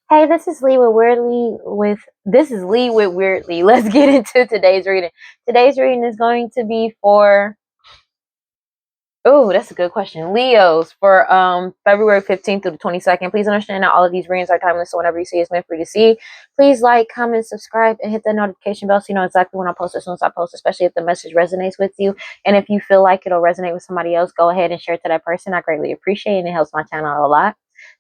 Hey, this is Lee with WeirdLee. Let's get into today's reading. Today's reading is going to be for that's a good question. Leos for February 15th through the 22nd. Please understand that all of these readings are timeless, so whenever you see it's meant for you to see. Please like, comment, subscribe, and hit the notification bell so you know exactly when I post as soon as I post, especially if the message resonates with you. And if you feel like it'll resonate with somebody else, go ahead and share it to that person. I greatly appreciate it, and it helps my channel a lot.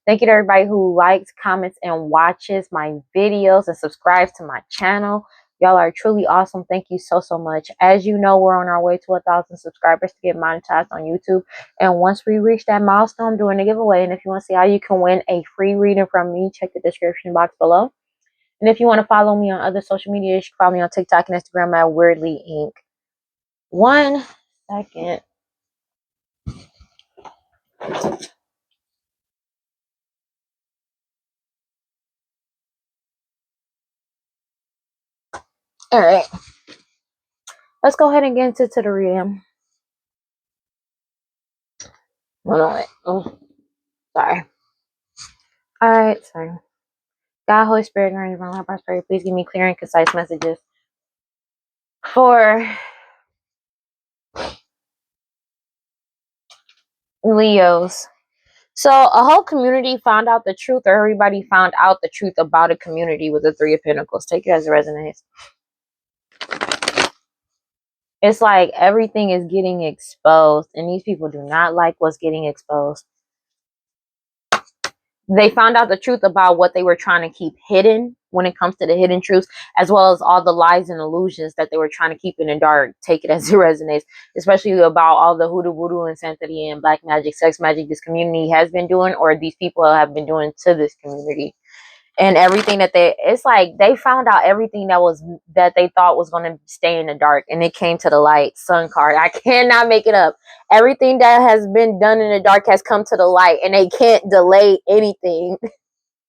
Thank you to everybody who likes, comments, and watches my videos and subscribes to my channel. Y'all are truly awesome. Thank you so much. As you know, we're on our way to 1,000 subscribers to get monetized on YouTube. And once we reach that milestone, I'm doing a giveaway. And if you want to see how you can win a free reading from me, check the description box below. And if you want to follow me on other social media, you can follow me on TikTok and Instagram at WeirdLee Inc. 1 second. All right. Let's go ahead and get into the reading. Hold on. Oh, sorry. All right. Sorry. God, Holy Spirit, and your divine prosperity, please give me clear and concise messages for Leos. So a whole community found out the truth, or everybody found out the truth about a community with the Three of Pentacles. Take it as it resonates. It's like everything is getting exposed, and these people do not like what's getting exposed. They found out the truth about what they were trying to keep hidden when it comes to the hidden truths, as well as all the lies and illusions that they were trying to keep in the dark. Take it as it resonates, especially about all the hoodoo, voodoo, insanity, and black magic, sex magic this community has been doing, or these people have been doing to this community. And everything that it's like they found out everything that they thought was going to stay in the dark, and it came to the light. Sun card. I cannot make it up. Everything that has been done in the dark has come to the light, and they can't delay anything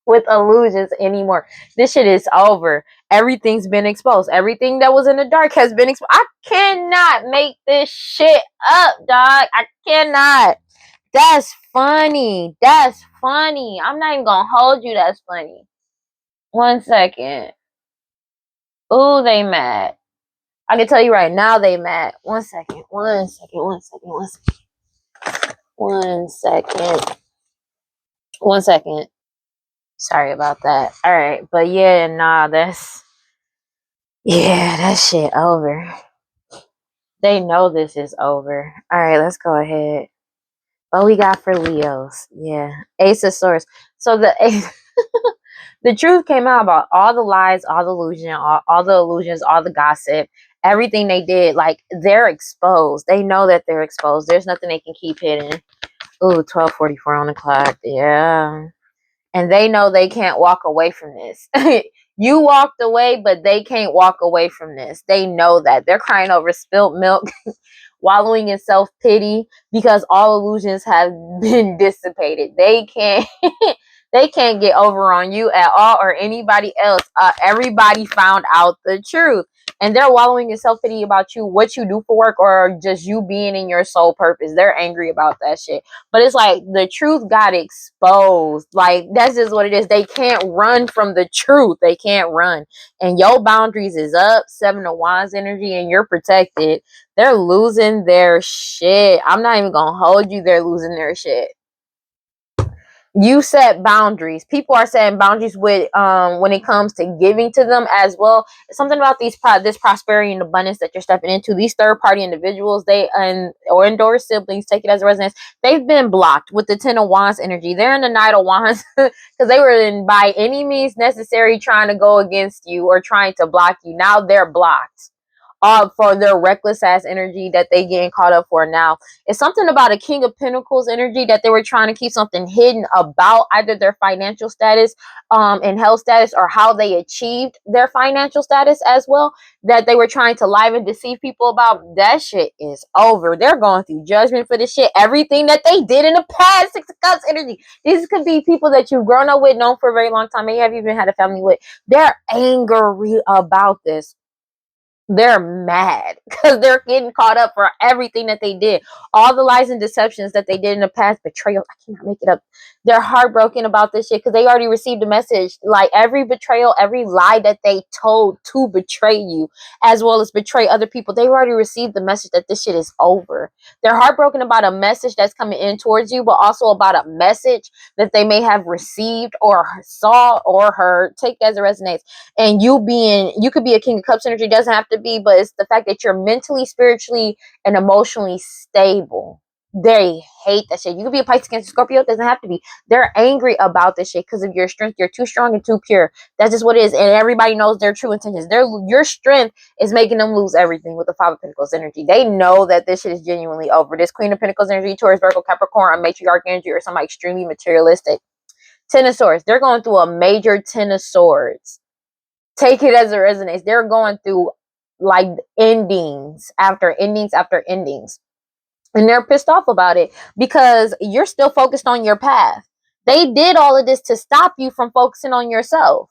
with illusions anymore. This shit is over. Everything's been exposed. Everything that was in the dark has been exposed. I cannot make this shit up, dog. I cannot. That's funny. That's funny. I'm not even gonna hold you. That's funny. 1 second. Ooh, they mad. I can tell you right now they mad. 1 second. 1 second. 1 second. 1 second. 1 second. 1 second. Sorry about that. All right. But yeah, nah, that shit over. They know this is over. All right, let's go ahead. What we got for Leos? Yeah. Ace of Swords. So the truth came out about all the lies, all the illusion, all the illusions, all the gossip, everything they did. Like, they're exposed. They know that they're exposed. There's nothing they can keep hidden. Ooh, 12:44 on the clock. Yeah. And they know they can't walk away from this. You walked away, but they can't walk away from this. They know that. They're crying over spilt milk, wallowing in self-pity because all illusions have been dissipated. They can't they can't get over on you at all or anybody else. Everybody found out the truth, and they're wallowing in self-pity about you, what you do for work, or just you being in your soul purpose. They're angry about that shit. But it's like the truth got exposed. Like, that's just what it is. They can't run from the truth. They can't run. And your boundaries is up. 7 of Wands energy, and you're protected. They're losing their shit. I'm not even gonna hold you. They're losing their shit. You set boundaries. People are setting boundaries with when it comes to giving to them as well. It's something about this prosperity and abundance that you're stepping into. These third party individuals, or endorsed siblings, take it as a residence. They've been blocked with the 10 of Wands energy. They're in the Knight of Wands because they were by any means necessary trying to go against you or trying to block you. Now they're blocked. For their reckless ass energy that they getting caught up for now. It's something about a King of Pentacles energy that they were trying to keep something hidden about either their financial status and health status, or how they achieved their financial status as well, that they were trying to lie and deceive people about. That shit is over. They're going through judgment for this shit. Everything that they did in the past. 6 of Cups energy. These could be people that you've grown up with, known for a very long time, maybe have even had a family with. They're angry about this. They're mad because they're getting caught up for everything that they did. All the lies and deceptions that they did in the past, betrayal. I cannot make it up. They're heartbroken about this shit because they already received a message. Like every betrayal, every lie that they told to betray you, as well as betray other people, they already received the message that this shit is over. They're heartbroken about a message that's coming in towards you, but also about a message that they may have received or saw or heard. Take it as it resonates. And you could be a King of Cups energy, doesn't have to be, but it's the fact that you're mentally, spiritually, and emotionally stable. They hate that shit. You could be a Pisces, Cancer, Scorpio, it doesn't have to be. They're angry about this shit because of your strength. You're too strong and too pure. That's just what it is. And everybody knows their true intentions. Your strength is making them lose everything with the Five of Pentacles energy. They know that this shit is genuinely over. This Queen of Pentacles energy, Taurus, Virgo, Capricorn, a matriarch energy, or somebody extremely materialistic. Ten of Swords. They're going through a major Ten of Swords. Take it as it resonates. They're going through like endings after endings after endings. And they're pissed off about it because you're still focused on your path. They did all of this to stop you from focusing on yourself,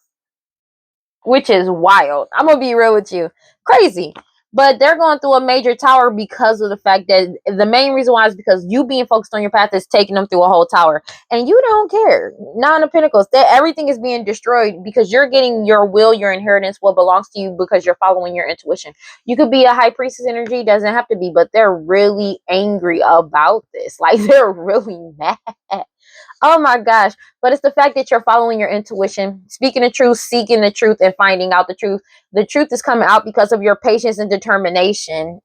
which is wild. I'm gonna be real with you. Crazy. But they're going through a major tower because of the fact that the main reason why is because you being focused on your path is taking them through a whole tower. And you don't care. Nine of Pentacles. That everything is being destroyed because you're getting your will, your inheritance, what belongs to you because you're following your intuition. You could be a high priestess energy, doesn't have to be, but they're really angry about this. Like they're really mad. Oh my gosh. But it's the fact that you're following your intuition, speaking the truth, seeking the truth, and finding out the truth. The truth is coming out because of your patience and determination.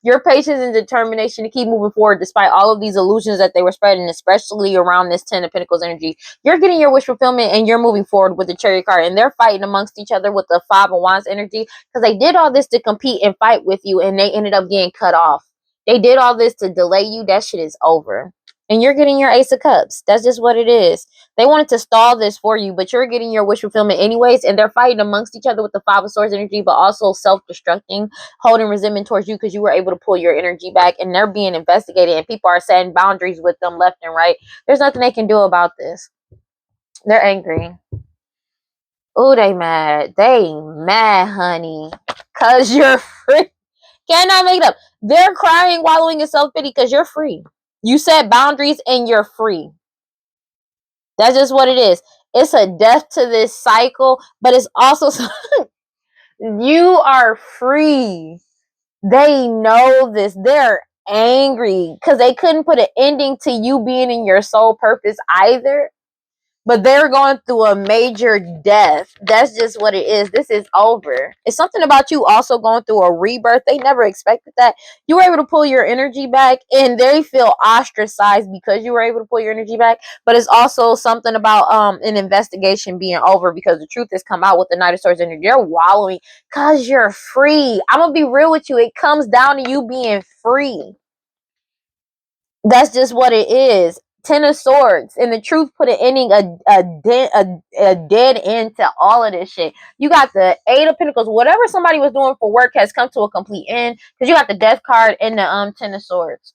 Your patience and determination to keep moving forward despite all of these illusions that they were spreading, especially around this Ten of Pentacles energy. You're getting your wish fulfillment and you're moving forward with the Chariot card. And they're fighting amongst each other with the Five of Wands energy because they did all this to compete and fight with you and they ended up getting cut off. They did all this to delay you. That shit is over. And you're getting your Ace of Cups. That's just what it is. They wanted to stall this for you, but you're getting your wish fulfillment anyways. And they're fighting amongst each other with the Five of Swords energy, but also self-destructing, holding resentment towards you because you were able to pull your energy back. And they're being investigated, and people are setting boundaries with them left and right. There's nothing they can do about this. They're angry. Oh, they mad. They mad, honey. Because you're free. Cannot make it up. They're crying, wallowing in self-pity because you're free. You set boundaries and you're free. That's just what it is. It's a death to this cycle, but it's also you are free. They know this. They're angry because they couldn't put an ending to you being in your soul purpose either. But they're going through a major death. That's just what it is. This is over. It's something about you also going through a rebirth. They never expected that. You were able to pull your energy back, and they feel ostracized because you were able to pull your energy back. But it's also something about an investigation being over because the truth has come out with the Knight of Swords energy. You're wallowing because you're free. I'm going to be real with you. It comes down to you being free. That's just what it is. Ten of Swords, and the truth put an ending, a dead end to all of this shit. You got the Eight of Pentacles. Whatever somebody was doing for work has come to a complete end because you got the Death card and the Ten of Swords.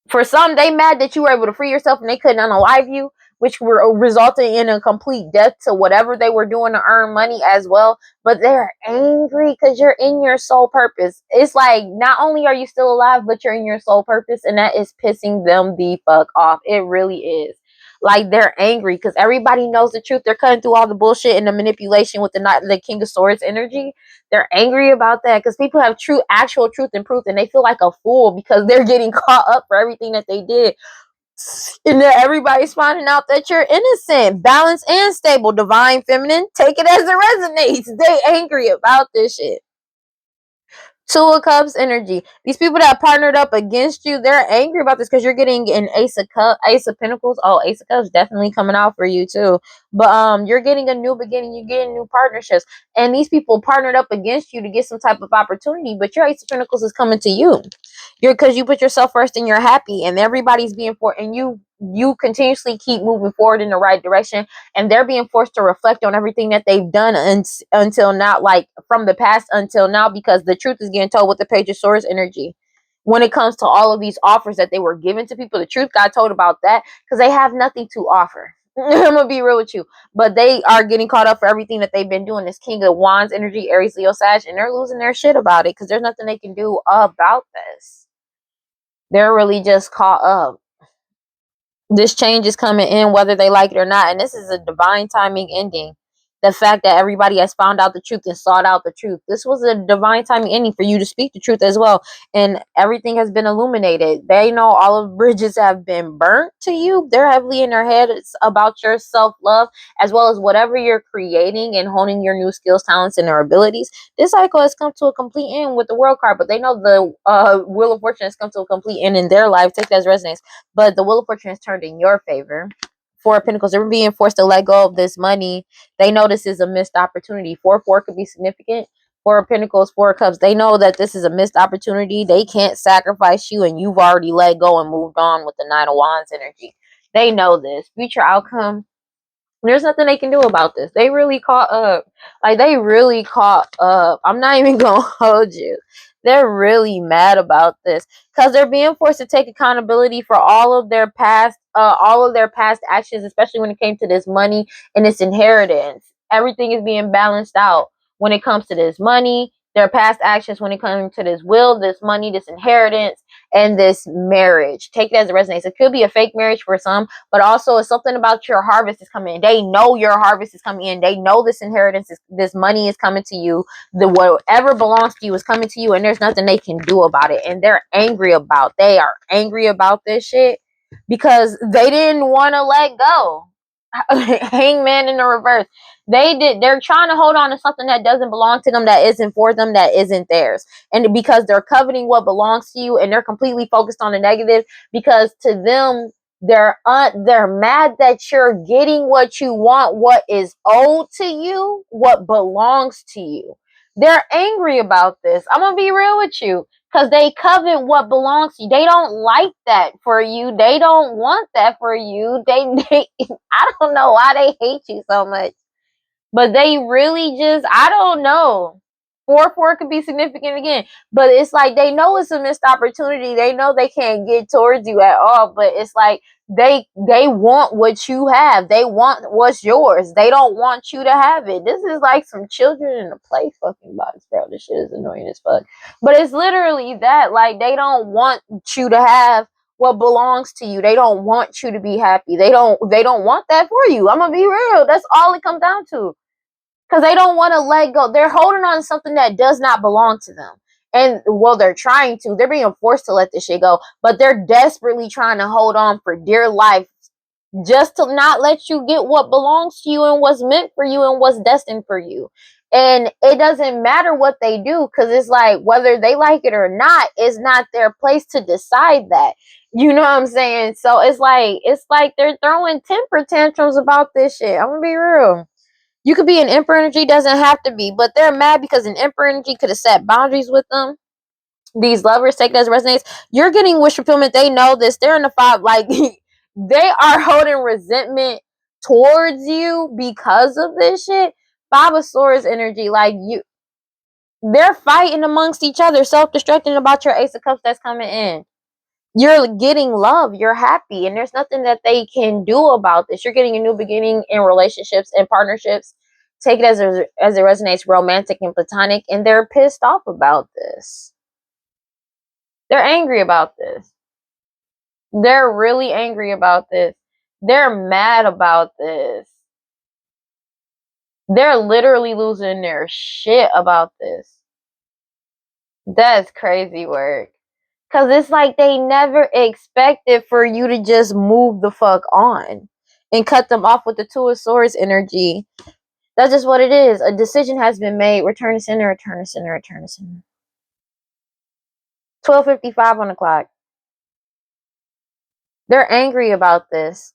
For some, they mad that you were able to free yourself and they couldn't unalive you, which were resulting in a complete death to whatever they were doing to earn money as well. But they're angry because you're in your soul purpose. It's like not only are you still alive, but you're in your soul purpose, and that is pissing them the fuck off. It really is. Like they're angry because everybody knows the truth. They're cutting through all the bullshit and the manipulation with the King of Swords energy. They're angry about that because people have actual truth and proof, and they feel like a fool because they're getting caught up for everything that they did. And then everybody's finding out that you're innocent, balanced, and stable, divine feminine. Take it as it resonates. They angry about this shit. Two of Cups energy. These people that partnered up against you, they're angry about this because you're getting an Ace of Pentacles. Oh, Ace of Cups definitely coming out for you too. But you're getting a new beginning. You're getting new partnerships, and these people partnered up against you to get some type of opportunity. But your Ace of Pentacles is coming to you. Because you put yourself first and you're happy, and everybody's being for, and you continuously keep moving forward in the right direction, and they're being forced to reflect on everything that they've done until now, like from the past until now, because the truth is getting told with the Page of Swords energy. When it comes to all of these offers that they were given to people, the truth got told about that because they have nothing to offer. I'm gonna be real with you. But they are getting caught up for everything that they've been doing. This King of Wands energy, Aries, Leo, Sag, and they're losing their shit about it because there's nothing they can do about this. They're really just caught up. This change is coming in whether they like it or not, and this is a divine timing ending. The fact that everybody has found out the truth and sought out the truth, this was a divine timing ending for you to speak the truth as well, and everything has been illuminated. They know all of bridges have been burnt to you. They're heavily in their head. It's about your self-love as well as whatever you're creating and honing your new skills, talents, and their abilities. This cycle has come to a complete end with the World card, but they know the Wheel of Fortune has come to a complete end in their life. Take that as resonates. But the Wheel of Fortune has turned in your favor. Four of Pentacles, they're being forced to let go of this money. They know this is a missed opportunity. 4-4 could be significant. Four of Pentacles, Four of Cups. They know that this is a missed opportunity. They can't sacrifice you, and you've already let go and moved on with the Nine of Wands energy. They know this. Future outcome, there's nothing they can do about this. They really caught up. Like, they really caught up. I'm not even gonna hold you. They're really mad about this because they're being forced to take accountability for all of their past actions, especially when it came to this money and this inheritance. Everything is being balanced out when it comes to this money, their past actions when it comes to this will, this money, this inheritance, and this marriage. Take it as it resonates. It could be a fake marriage for some, but also it's something about your harvest is coming in. They know your harvest is coming in. They know this inheritance this money is coming to you. The whatever belongs to you is coming to you, and there's nothing they can do about it. And they are angry about this shit because they didn't want to let go. Hangman in the reverse. They're trying to hold on to something that doesn't belong to them, that isn't for them, that isn't theirs. And because they're coveting what belongs to you, and they're completely focused on the negative, because to them they're mad that you're getting what you want, what is owed to you, what belongs to you. They're angry about this. I'm gonna be real with you. Because they covet what belongs to you. They don't like that for you. They don't want that for you. They I don't know why they hate you so much. But they really just, I don't know. 4-4 could be significant again. But it's like they know it's a missed opportunity. They know they can't get towards you at all. But it's like they want what you have. They want what's yours. They don't want you to have it. This is like some children in a play fucking box, bro. This shit is annoying as fuck. But it's literally that. Like, they don't want you to have what belongs to you. They don't want you to be happy. They don't want that for you. I'm gonna be real. That's all it comes down to. Because they don't want to let go. They're holding on to something that does not belong to them. And, well, they're trying to. They're being forced to let this shit go. But they're desperately trying to hold on for dear life just to not let you get what belongs to you and what's meant for you and what's destined for you. And it doesn't matter what they do, because it's like, whether they like it or not, it's not their place to decide that. You know what I'm saying? So it's like they're throwing temper tantrums about this shit. I'm gonna be real. You could be an Emperor energy, doesn't have to be, but they're mad because an Emperor energy could have set boundaries with them. These lovers, take that as resonates. You're getting wish fulfillment. They know this. They're in the five, like they are holding resentment towards you because of this shit. Five of Swords energy, like they're fighting amongst each other, self-destructing about your Ace of Cups that's coming in. You're getting love, you're happy, and there's nothing that they can do about this. You're getting a new beginning in relationships and partnerships. Take it as it resonates, romantic and platonic, and they're pissed off about this. They're angry about this. They're really angry about this. They're mad about this. They're literally losing their shit about this. That's crazy work. Because it's like they never expected for you to just move the fuck on and cut them off with the Two of Swords energy. That's just what it is. A decision has been made. Return to center, return to center, return to center. 12:55 on the clock. They're angry about this.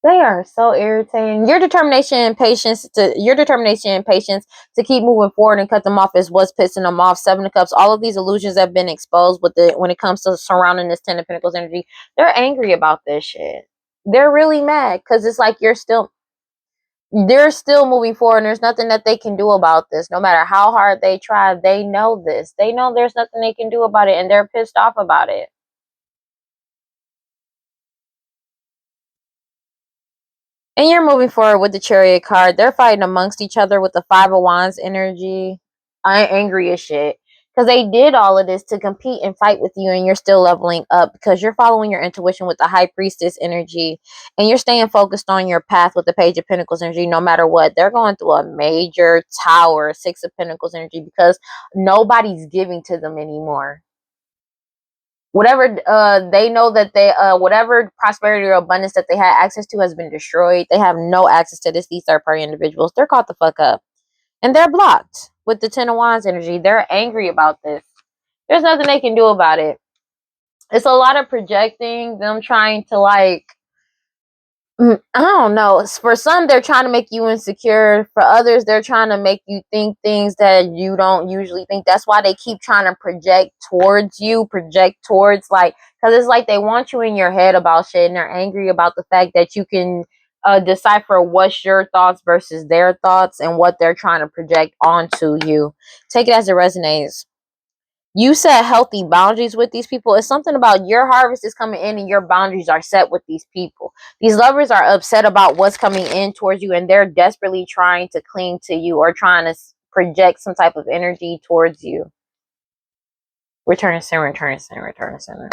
They are so irritating. Your determination and patience to keep moving forward and cut them off is what's pissing them off. Seven of Cups. All of these illusions have been exposed when it comes to surrounding this Ten of Pentacles energy. They're angry about this shit. They're really mad because it's like they're still moving forward, and there's nothing that they can do about this. No matter how hard they try, they know this. They know there's nothing they can do about it, and they're pissed off about it. And you're moving forward with the Chariot card. They're fighting amongst each other with the Five of Wands energy. I'm angry as shit. Because they did all of this to compete and fight with you, and you're still leveling up because you're following your intuition with the High Priestess energy, and you're staying focused on your path with the Page of Pentacles energy no matter what. They're going through a major tower, Six of Pentacles energy, because nobody's giving to them anymore. Whatever they know that they whatever prosperity or abundance that they had access to has been destroyed. They have no access to this. These third party individuals, they're caught the fuck up, and they're blocked with the Ten of Wands energy. They're angry about this. There's nothing they can do about it. It's a lot of projecting, them trying to like, I don't know. For some, they're trying to make you insecure. For others, they're trying to make you think things that you don't usually think. That's why they keep trying to project towards you, like, because it's like they want you in your head about shit, and they're angry about the fact that you can decipher what's your thoughts versus their thoughts and what they're trying to project onto you. Take it as it resonates. You set healthy boundaries with these people. It's something about your harvest is coming in and your boundaries are set with these people. These lovers are upset about what's coming in towards you, and they're desperately trying to cling to you or trying to project some type of energy towards you. Return to center, return to center, return to center.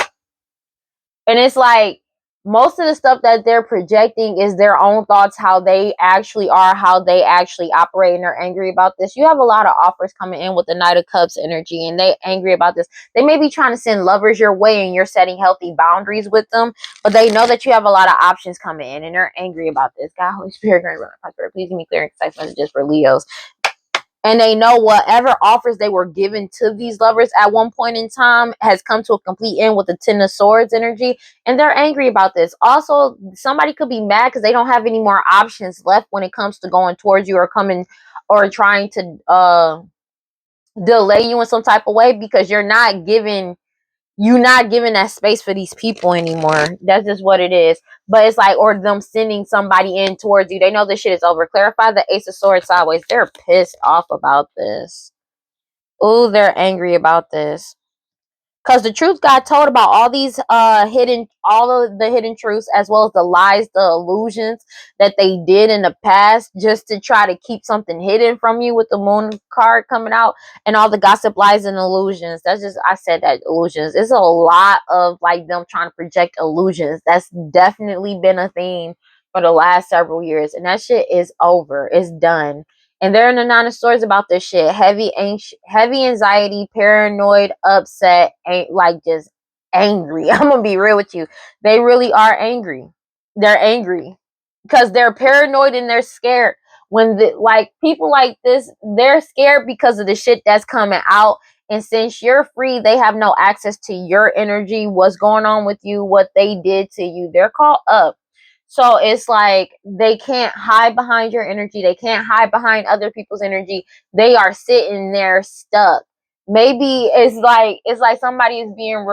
And it's like most of the stuff that they're projecting is their own thoughts, how they actually are, how they actually operate, and they're angry about this. You have a lot of offers coming in with the Knight of Cups energy, and they're angry about this. They may be trying to send lovers your way, and you're setting healthy boundaries with them, but they know that you have a lot of options coming in, and they're angry about this. God, Holy Spirit, Grand Runner, Prosper, please give me clear and concise messages for Leos. And they know whatever offers they were given to these lovers at one point in time has come to a complete end with the Ten of Swords energy, and they're angry about this. Also, somebody could be mad because they don't have any more options left when it comes to going towards you or coming or trying to delay you in some type of way, because you're not giving that space for these people anymore. That's just what it is. But it's like, or them sending somebody in towards you. They know this shit is over. Clarify the Ace of Swords sideways. They're pissed off about this. Ooh, they're angry about this. Because the truth got told about all these all of the hidden truths, as well as the lies, the illusions that they did in the past, just to try to keep something hidden from you, with the Moon card coming out, and all the gossip, lies, and illusions. That's just, I said that, illusions. It's a lot of like them trying to project illusions. That's definitely been a theme for the last several years, and that shit is over. It's done. And they're in the Nine of Swords about this shit. Heavy anxiety, paranoid, upset, like just angry. I'm gonna be real with you. They really are angry. They're angry because they're paranoid and they're scared. When like people like this, they're scared because of the shit that's coming out. And since you're free, they have no access to your energy, what's going on with you, what they did to you. They're caught up. So it's like they can't hide behind your energy. They can't hide behind other people's energy. They are sitting there stuck. Maybe it's like somebody is being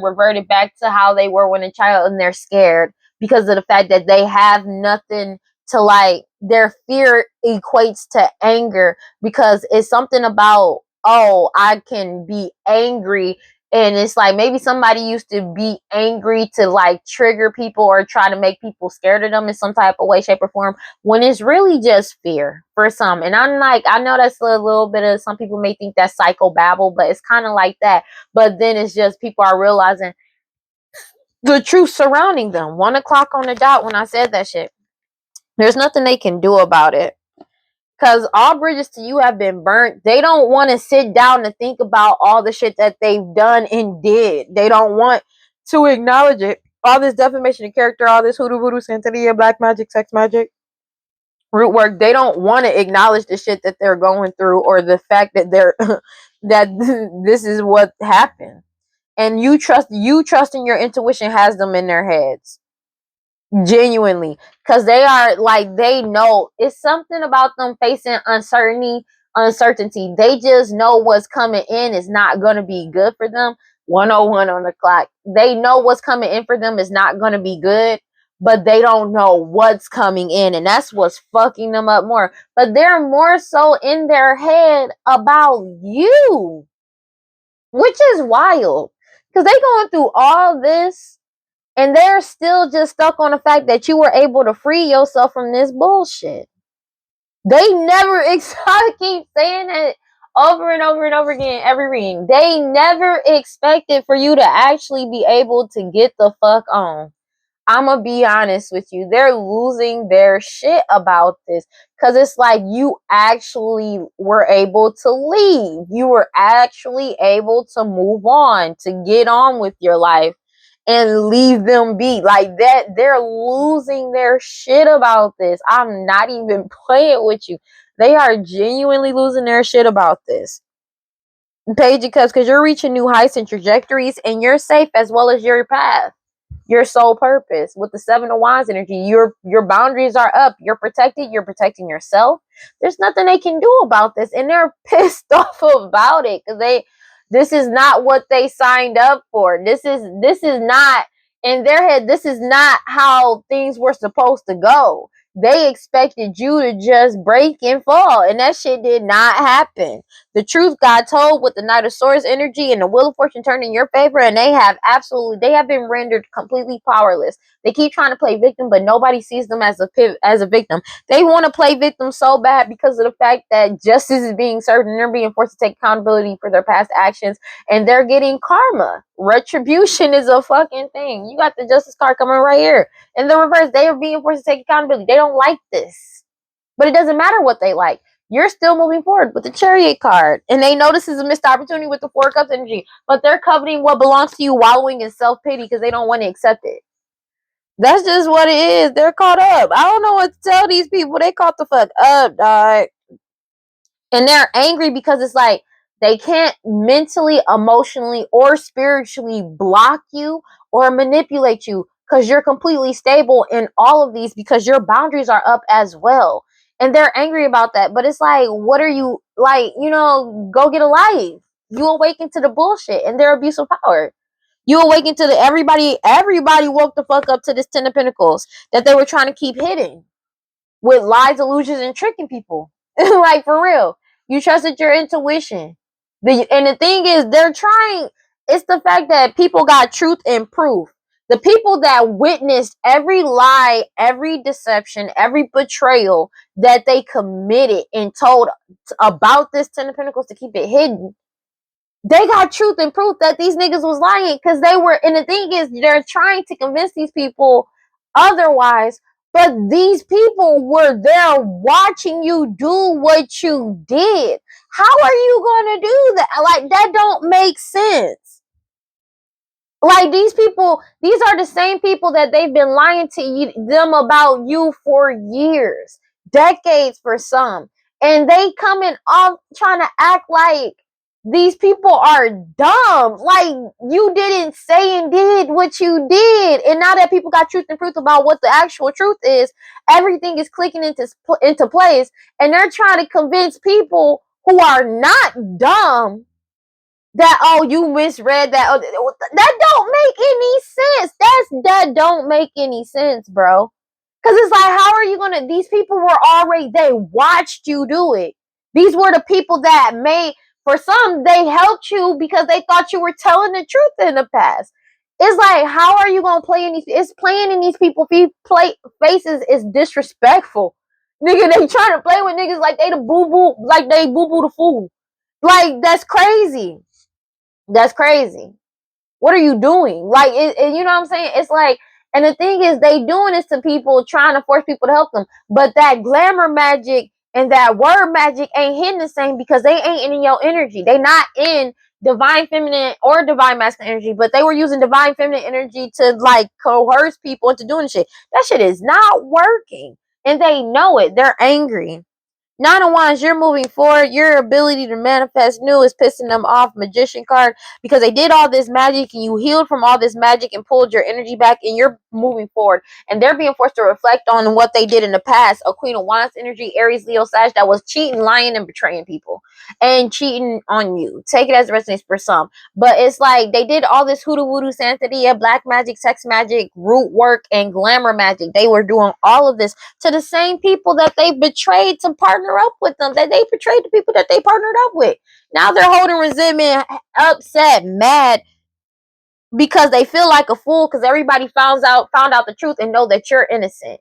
reverted back to how they were when a child, and they're scared because of the fact that they have nothing to, like, their fear equates to anger, because it's something about, oh, I can be angry. And it's like maybe somebody used to be angry to like trigger people or try to make people scared of them in some type of way, shape, or form, when it's really just fear for some. And I'm like, I know that's a little bit of, some people may think that's psychobabble, but it's kind of like that. But then it's just people are realizing the truth surrounding them. 1:00 on the dot when I said that shit. There's nothing they can do about it, because all bridges to you have been burnt. They don't want to sit down and think about all the shit that they've done and did. They don't want to acknowledge it. All this defamation of character, all this hoodoo voodoo, Santeria, black magic, sex magic, root work. They don't want to acknowledge the shit that they're going through, or the fact that they're that this is what happened. And you trusting your intuition has them in their heads. Genuinely, because they are like, they know it's something about them facing uncertainty. They just know what's coming in is not going to be good for them. 1:01 on the clock. They know what's coming in for them is not going to be good, but they don't know what's coming in, and that's what's fucking them up more. But they're more so in their head about you, which is wild, because they going through all this And they're still just stuck on the fact that you were able to free yourself from this bullshit. They never, I keep saying it over and over and over again, every reading. They never expected for you to actually be able to get the fuck on. I'm gonna be honest with you. They're losing their shit about this because it's like you actually were able to leave. You were actually able to move on, to get on with your life and leave them be. Like that, they're losing their shit about this. I'm not even playing with you. They are genuinely losing their shit about this. Page it because you're reaching new heights and trajectories and you're safe as well as your path, your sole purpose. With the Seven of Wands energy, your boundaries are up, you're protected, you're protecting yourself. There's nothing they can do about this, and they're pissed off about it because this is not what they signed up for. This is not, in their head, this is not how things were supposed to go. They expected you to just break and fall, and that shit did not happen. The truth got told with the Knight of Swords energy and the Wheel of Fortune turned in your favor, and they have been rendered completely powerless. They keep trying to play victim, but nobody sees them as a victim. They want to play victim so bad because of the fact that justice is being served and they're being forced to take accountability for their past actions, and they're getting karma. Retribution is a fucking thing. You got the Justice card coming right here. In the reverse, they are being forced to take accountability. They don't like this. But it doesn't matter what they like. You're still moving forward with the Chariot card. And they know this is a missed opportunity with the Four of Cups energy. But they're coveting what belongs to you, wallowing in self-pity because they don't want to accept it. That's just what it is. They're caught up. I don't know what to tell these people. They caught the fuck up, dog. And they're angry because it's like they can't mentally, emotionally, or spiritually block you or manipulate you because you're completely stable in all of these because your boundaries are up as well. And they're angry about that. But it's like, what are you, like, go get a life. You awaken to the bullshit and their abuse of power. You awaken to the everybody woke the fuck up to this Ten of Pentacles that they were trying to keep hidden with lies, illusions, and tricking people. Like, for real. You trusted your intuition. And the thing is, they're trying, it's the fact that people got truth and proof. The people that witnessed every lie, every deception, every betrayal that they committed and told about this Ten of Pentacles to keep it hidden, they got truth and proof that these niggas was lying because they were, and the thing is, they're trying to convince these people otherwise, but these people were there watching you do what you did. How are you going to do that? Like, that don't make sense. Like, these people, these are the same people that they've been lying to them about you for years, decades for some. And they coming off trying to act like these people are dumb. Like, you didn't say and did what you did. And now that people got truth and proof about what the actual truth is, everything is clicking into place. And they're trying to convince people who are not dumb that, oh, you misread that. Oh, that don't make any sense. That don't make any sense, bro. Because it's like, how are you gonna, these people were already, they watched you do it. These were the people that made, for some, they helped you because they thought you were telling the truth in the past. It's like, how are you gonna play in these, it's playing in these people's faces is disrespectful. Nigga, they trying to play with niggas like they the boo-boo, like they boo-boo the fool. Like, that's crazy. That's crazy. What are you doing? Like, you know what I'm saying? It's like, and the thing is, they doing this to people, trying to force people to help them. But that glamour magic and that word magic ain't hitting the same because they ain't in your energy. They not in divine feminine or divine masculine energy, but they were using divine feminine energy to, like, coerce people into doing shit. That shit is not working. And they know it. They're angry. Nine of Wands, you're moving forward. Your ability to manifest new is pissing them off. Magician card, because they did all this magic and you healed from all this magic and pulled your energy back, and you're moving forward. And they're being forced to reflect on what they did in the past. A Queen of Wands energy, Aries, Leo, Sag, that was cheating, lying, and betraying people and cheating on you. Take it as it resonates for some. But it's like they did all this hoodoo voodoo santeria, black magic, sex magic, root work, and glamour magic. They were doing all of this to the same people that they betrayed to partner up with them, that they betrayed the people that they partnered up with. Now they're holding resentment, upset, mad, because they feel like a fool because everybody found out the truth and know that you're innocent.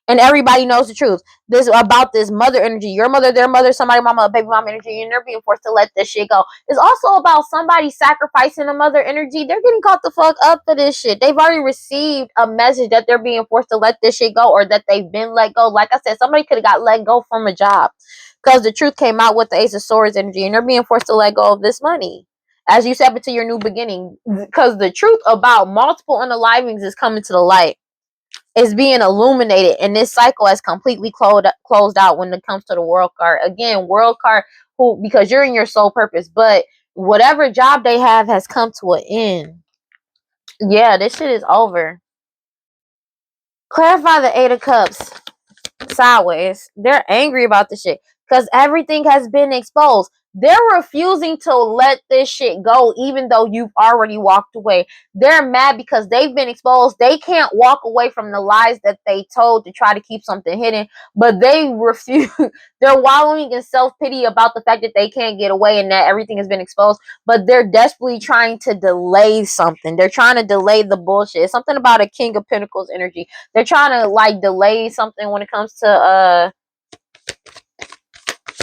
And everybody knows the truth. This about this mother energy, your mother, their mother, somebody mama, baby mama energy, and they're being forced to let this shit go. It's also about somebody sacrificing a mother energy. They're getting caught the fuck up for this shit. They've already received a message that they're being forced to let this shit go, or that they've been let go. Like I said, somebody could have got let go from a job because the truth came out with the Ace of Swords energy, and they're being forced to let go of this money as you step into your new beginning, because the truth about multiple unalivings is coming to the light. It's being illuminated, and this cycle has completely closed out when it comes to the world card. Again, world card, who, because you're in your soul purpose, but whatever job they have has come to an end. Yeah, this shit is over. Clarify the Eight of Cups sideways. They're angry about this shit because everything has been exposed. They're refusing to let this shit go, even though you've already walked away. They're mad because they've been exposed. They can't walk away from the lies that they told to try to keep something hidden, but they refuse. They're wallowing in self-pity about the fact that they can't get away and that everything has been exposed, but they're desperately trying to delay something. They're trying to delay the bullshit. It's something about a King of Pentacles energy. They're trying to like delay something when it comes to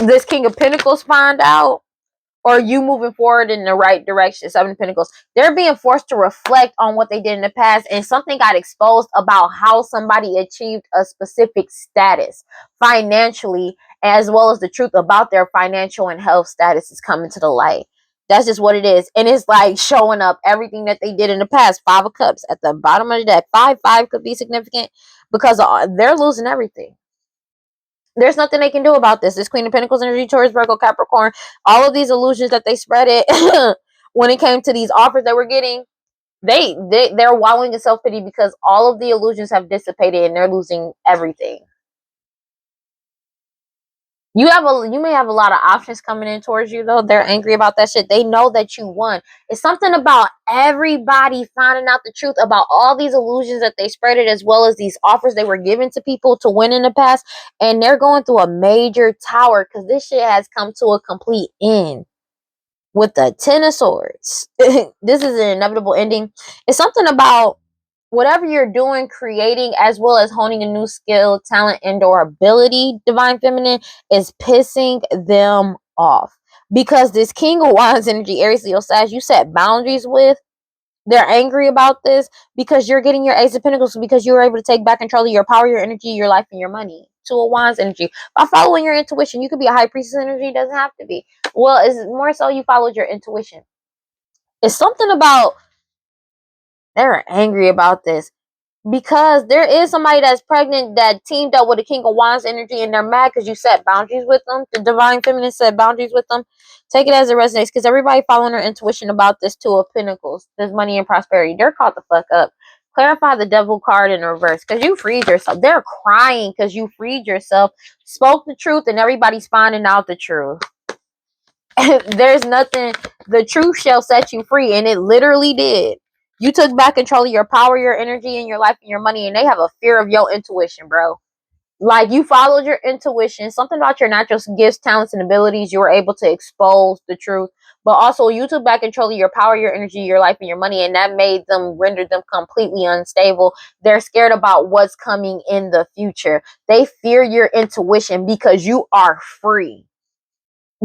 this King of Pentacles find out, or you moving forward in the right direction. Seven of Pentacles. They're being forced to reflect on what they did in the past, and something got exposed about how somebody achieved a specific status financially, as well as the truth about their financial and health status is coming to the light. That's just what it is. And it's like showing up everything that they did in the past. Five of Cups at the bottom of the deck. Five could be significant because they're losing everything. There's nothing they can do about this. This Queen of Pentacles energy, Taurus, Virgo, Capricorn, all of these illusions that they spread it when it came to these offers that we're getting, they're wallowing in self-pity because all of the illusions have dissipated and they're losing everything. You may have a lot of options coming in towards you, though. They're angry about that shit. They know that you won. It's something about everybody finding out the truth about all these illusions that they spread it, as well as these offers they were given to people to win in the past, and they're going through a major tower because this shit has come to a complete end with the Ten of Swords. This is an inevitable ending. It's something about whatever you're doing, creating, as well as honing a new skill, talent, and or ability, Divine Feminine, is pissing them off. Because this King of Wands energy, Aries, Leo, Sag, you set boundaries with, they're angry about this because you're getting your Ace of Pentacles, because you were able to take back control of your power, your energy, your life, and your money. Two of Wands energy. By following your intuition, you could be a High Priestess energy. It doesn't have to be. Well, it's more so you followed your intuition. It's something about they're angry about this because there is somebody that's pregnant that teamed up with the King of Wands energy, and they're mad because you set boundaries with them. The Divine Feminine set boundaries with them. Take it as it resonates, because everybody following their intuition about this Two of Pentacles, this money and prosperity, they're caught the fuck up. Clarify the Devil card in reverse, because you freed yourself. They're crying because you freed yourself, spoke the truth, and everybody's finding out the truth. There's nothing, the truth shall set you free, and it literally did. You took back control of your power, your energy, and your life and your money, and they have a fear of your intuition, bro. Like, you followed your intuition, something about your natural gifts, talents, and abilities. You were able to expose the truth, but also you took back control of your power, your energy, your life, and your money, and that made them, rendered them completely unstable. They're scared about what's coming in the future. They fear your intuition because you are free.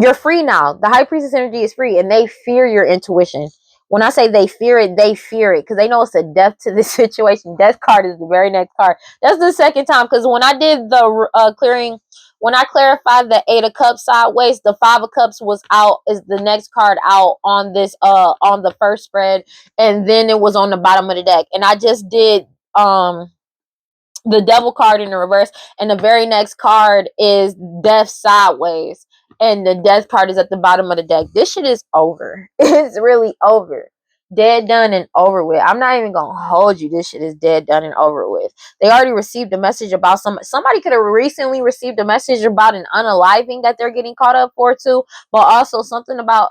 You're free now. The High Priestess energy is free, and they fear your intuition. When I say they fear it because they know it's a death to this situation. Death card is the very next card. That's the second time, because when I did the clearing, when I clarified the Eight of Cups sideways, the Five of Cups was out, is the next card out on this on the first spread, and then it was on the bottom of the deck. And I just did the Devil card in the reverse, and the very next card is Death sideways, and the Death card is at the bottom of the deck. This shit is over. It's really over. Dead, done, and over with. I'm not even gonna hold you. This shit is dead, done, and over with. They already received a message about somebody could have recently received a message about an unaliving that they're getting caught up for too, but also something about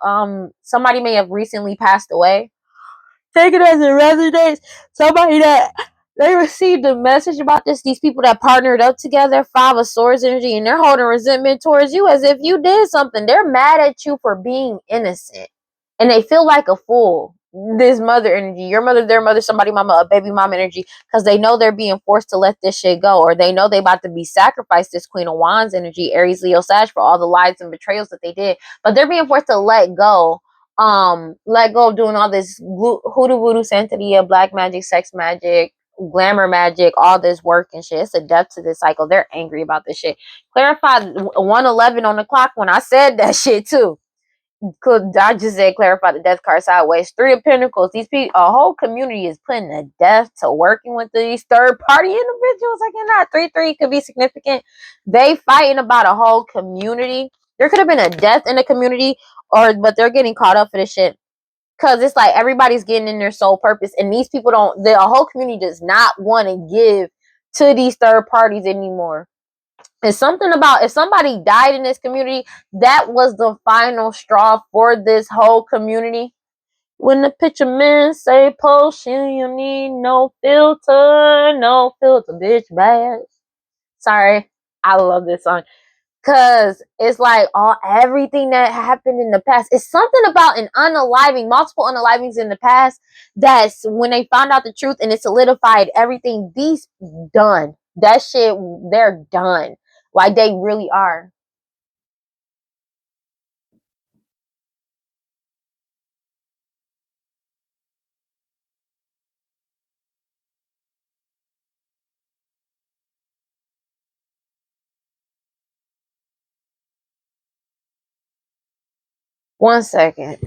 somebody may have recently passed away. Take it as it resonates. Somebody that they received a message about this. These people that partnered up together, Five of Swords energy, and they're holding resentment towards you as if you did something. They're mad at you for being innocent, and they feel like a fool. this mother energy, your mother, their mother, somebody mama, a baby mama energy, because they know they're being forced to let this shit go, or they know they about to be sacrificed, this Queen of Wands energy, Aries, Leo, Sag, for all the lies and betrayals that they did, but they're being forced to let go of doing all this hoodoo voodoo santeria, black magic, sex magic, glamour magic, all this work and shit. It's a death to this cycle. They're angry about this shit. Clarify 111 on the clock when I said that shit too. I just said clarify the death card sideways. Three of Pentacles. These people, a whole community is putting a death to working with these third party individuals. I cannot. 3-3 could be significant. They fighting about a whole community. There could have been a death in the community, but they're getting caught up for this shit. Cause it's like everybody's getting in their soul purpose, and these people don't. The whole community does not want to give to these third parties anymore. It's something about if somebody died in this community, that was the final straw for this whole community. When the picture men say potion, you need no filter, bitch, bad. Sorry, I love this song. Cause it's like everything that happened in the past. It's something about an unaliving, multiple unalivings in the past. That's when they found out the truth and it solidified everything. These done that shit. They're done. Like they really are. One second.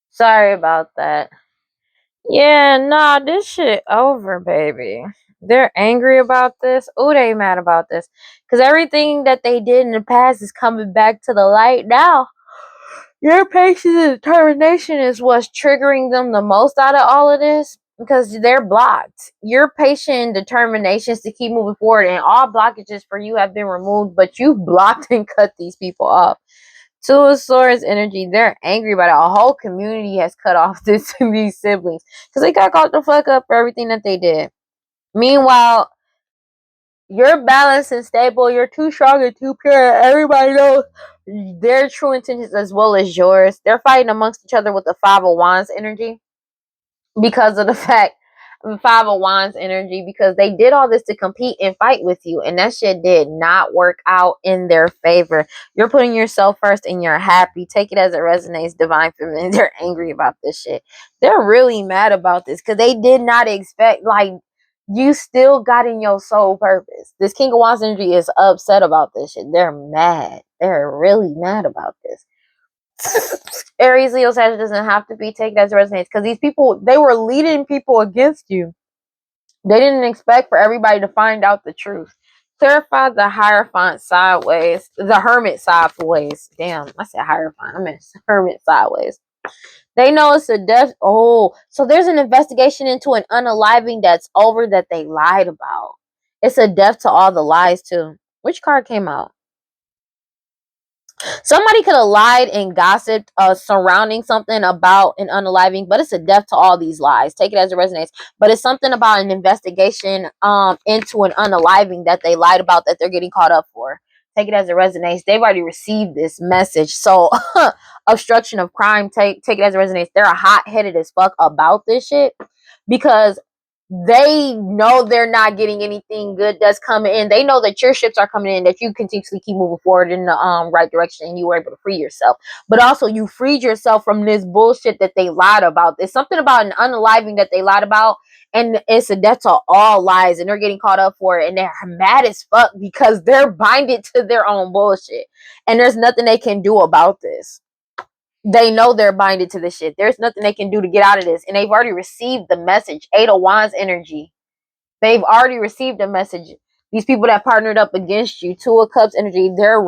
Sorry about that. Yeah, nah, this shit over, baby. They're angry about this. Oh, they mad about this. Because everything that they did in the past is coming back to the light now. Your patience and determination is what's triggering them the most out of all of this. Because they're blocked. Your patient and determination is to keep moving forward. And all blockages for you have been removed. But you've blocked and cut these people off. Two of Swords energy, they're angry about it. A whole community has cut off these siblings because they got caught the fuck up for everything that they did. Meanwhile, you're balanced and stable. You're too strong and too pure. Everybody knows their true intentions as well as yours. They're fighting amongst each other with the Five of Wands energy because of the fact Five of Wands energy, because they did all this to compete and fight with you, and that shit did not work out in their favor. You're putting yourself first and you're happy. Take it as it resonates, divine feminine. They're angry about this shit. They're really mad about this because they did not expect, like, you still got in your soul purpose. This King of Wands energy is upset about this shit. They're mad. They're really mad about this. Aries, Leo, Sagittarius doesn't have to be taken as it resonates because these people, they were leading people against you. They didn't expect for everybody to find out the truth. Clarify the Hierophant sideways, the Hermit sideways. Damn, I said Hierophant. I meant Hermit sideways. They know it's a death. Oh, so there's an investigation into an unaliving that's over that they lied about. It's a death to all the lies too. Which card came out? Somebody could have lied and gossiped surrounding something about an unaliving, but it's a death to all these lies. Take it as it resonates. But it's something about an investigation into an unaliving that they lied about that they're getting caught up for. Take it as it resonates. They've already received this message. So obstruction of crime, take it as it resonates. They're hot-headed as fuck about this shit because they know they're not getting anything good that's coming in. They know that your ships are coming in, that you continuously keep moving forward in the right direction and you were able to free yourself. But also you freed yourself from this bullshit that they lied about. There's something about an unaliving that they lied about, and it's a death to all lies, and they're getting caught up for it, and they're mad as fuck because they're binded to their own bullshit. And there's nothing they can do about this. They know they're binded to this shit. There's nothing they can do to get out of this. And they've already received the message. Eight of Wands energy. They've already received a message. These people that partnered up against you. Two of Cups energy. They're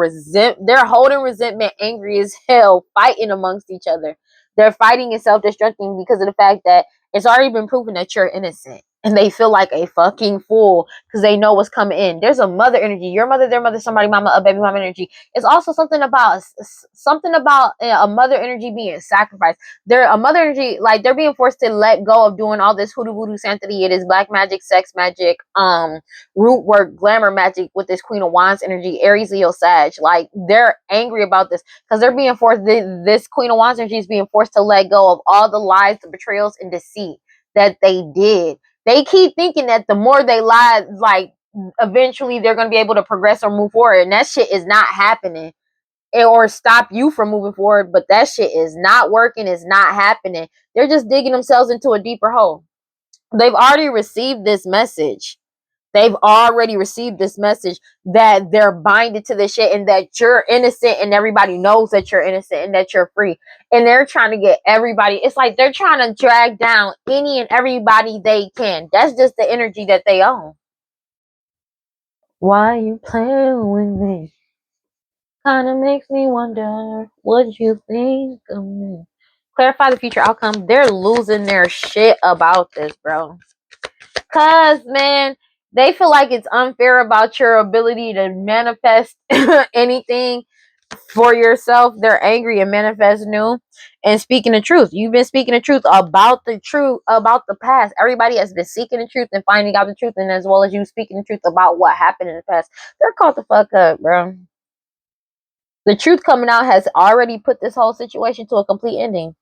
holding resentment, angry as hell, fighting amongst each other. They're fighting and self-destructing because of the fact that it's already been proven that you're innocent. and they feel like a fucking fool because they know what's coming in. There's a mother energy, your mother, their mother, somebody mama, a baby mama energy. It's also something about a mother energy being sacrificed. They're a mother energy, like they're being forced to let go of doing all this hoodoo voodoo sanctity. It is black magic, sex magic, root work, glamour magic with this Queen of Wands energy, Aries, Leo, Sag. Like they're angry about this because they're being forced. This Queen of Wands energy is being forced to let go of all the lies, the betrayals, and deceit that they did. They keep thinking that the more they lie, like eventually they're going to be able to progress or move forward. And that shit is not happening. Or stop you from moving forward. But that shit is not working. It's not happening. They're just digging themselves into a deeper hole. They've already received this message. They've already received this message that they're binded to this shit and that you're innocent and everybody knows that you're innocent and that you're free. And they're trying to get everybody. It's like they're trying to drag down any and everybody they can. That's just the energy that they own. Why you playing with me? Kinda makes me wonder what you think of me. Clarify the future outcome. They're losing their shit about this, bro. Cause man, they feel like it's unfair about your ability to manifest anything for yourself. They're angry and manifest new and speaking the truth. You've been speaking the truth about the past. Everybody has been seeking the truth and finding out the truth, and as well as you speaking the truth about what happened in the past. They're caught the fuck up, bro. The truth coming out has already put this whole situation to a complete ending.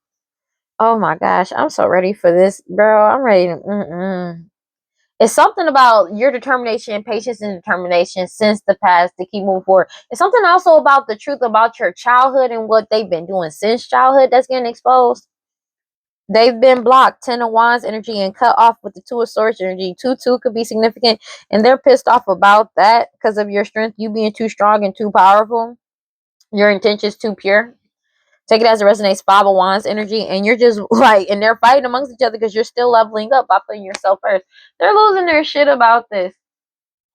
Oh my gosh, I'm so ready for this, bro. I'm ready to It's something about your determination, patience, and determination since the past to keep moving forward. It's something also about the truth about your childhood and what they've been doing since childhood that's getting exposed. They've been blocked. 10 of Wands energy and cut off with the 2 of Swords energy. 2-2 could be significant. And they're pissed off about that because of your strength. You being too strong and too powerful. Your intentions too pure. Take it as it resonates. 5 of Wands energy, and you're just like, and they're fighting amongst each other because you're still leveling up by putting yourself first. They're losing their shit about this.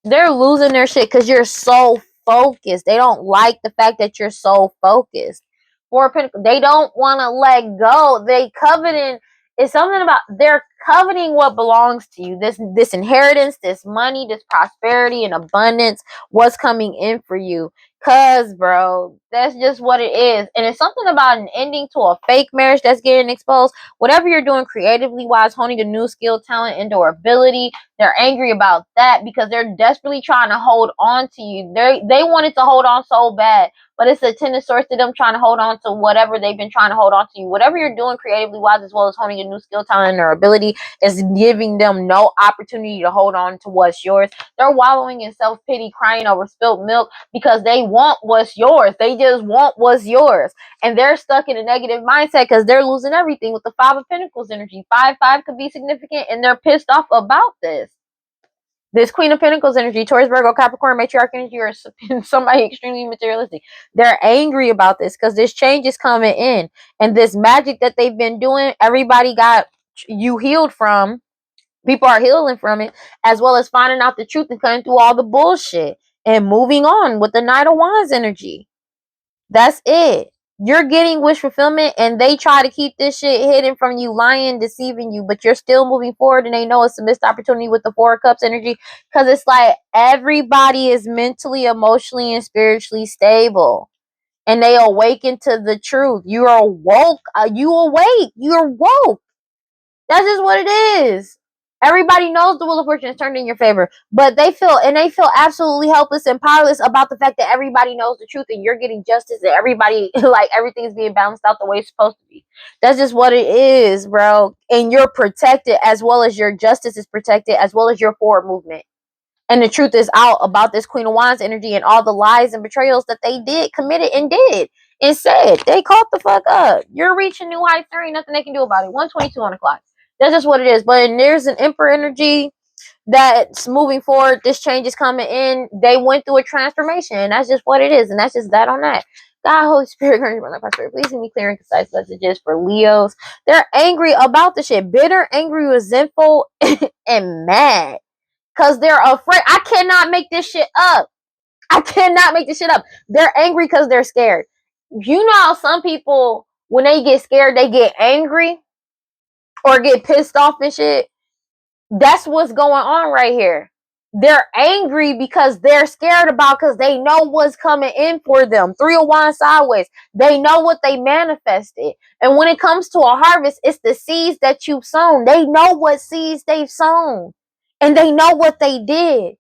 They're losing their shit because you're so focused. They don't like the fact that you're so focused. 4 of Pentacles, they don't want to let go. They coveting. It's something about they're coveting what belongs to you. This inheritance, this money, this prosperity and abundance, what's coming in for you. Cause bro, that's just what it is. And it's something about an ending to a fake marriage that's getting exposed. Whatever you're doing creatively wise, honing a new skill, talent, indoor ability, they're angry about that because they're desperately trying to hold on to you. They wanted to hold on so bad, but it's a tendency source to them trying to hold on to whatever they've been trying to hold on to you. Whatever you're doing creatively wise, as well as honing a new skill, talent, or ability, is giving them no opportunity to hold on to what's yours. They're wallowing in self-pity, crying over spilt milk because they want what's yours. They just want what's yours. And they're stuck in a negative mindset because they're losing everything with the 5 of Pentacles energy. 5-5 could be significant, and they're pissed off about this. This Queen of Pentacles energy, Taurus, Virgo, Capricorn, matriarch energy, or somebody extremely materialistic. They're angry about this because this change is coming in. And this magic that they've been doing, everybody got you healed from. People are healing from it, as well as finding out the truth and cutting through all the bullshit and moving on with the Knight of Wands energy. That's it. You're getting wish fulfillment, and they try to keep this shit hidden from you, lying, deceiving you, but you're still moving forward, and they know it's a missed opportunity with the 4 of Cups energy, because it's like everybody is mentally, emotionally, and spiritually stable, and they awaken to the truth. You are woke. You awake. You're woke. That's just what it is. Everybody knows the wheel of fortune is turned in your favor, but they feel absolutely helpless and powerless about the fact that everybody knows the truth and you're getting justice and everybody, like, everything's being balanced out the way it's supposed to be. That's just what it is, bro. And you're protected, as well as your justice is protected, as well as your forward movement. And the truth is out about this Queen of Wands energy and all the lies and betrayals that they committed and said. They caught the fuck up. You're reaching new heights. There ain't nothing they can do about it. 122 on the clock. That's just what it is. But there's an Emperor energy that's moving forward. This change is coming in. They went through a transformation, and that's just what it is. And that's just that on that. God, Holy Spirit, please give me clear and concise messages for Leos. They're angry about the shit. Bitter, angry, resentful, and mad. Because they're afraid. I cannot make this shit up. I cannot make this shit up. They're angry because they're scared. You know how some people, when they get scared, they get angry or get pissed off and shit. That's what's going on right here. They're angry because they're scared about, because they know what's coming in for them. 301 sideways. They know what they manifested. And when it comes to a harvest, it's the seeds that you've sown. They know what seeds they've sown. And they know what they did.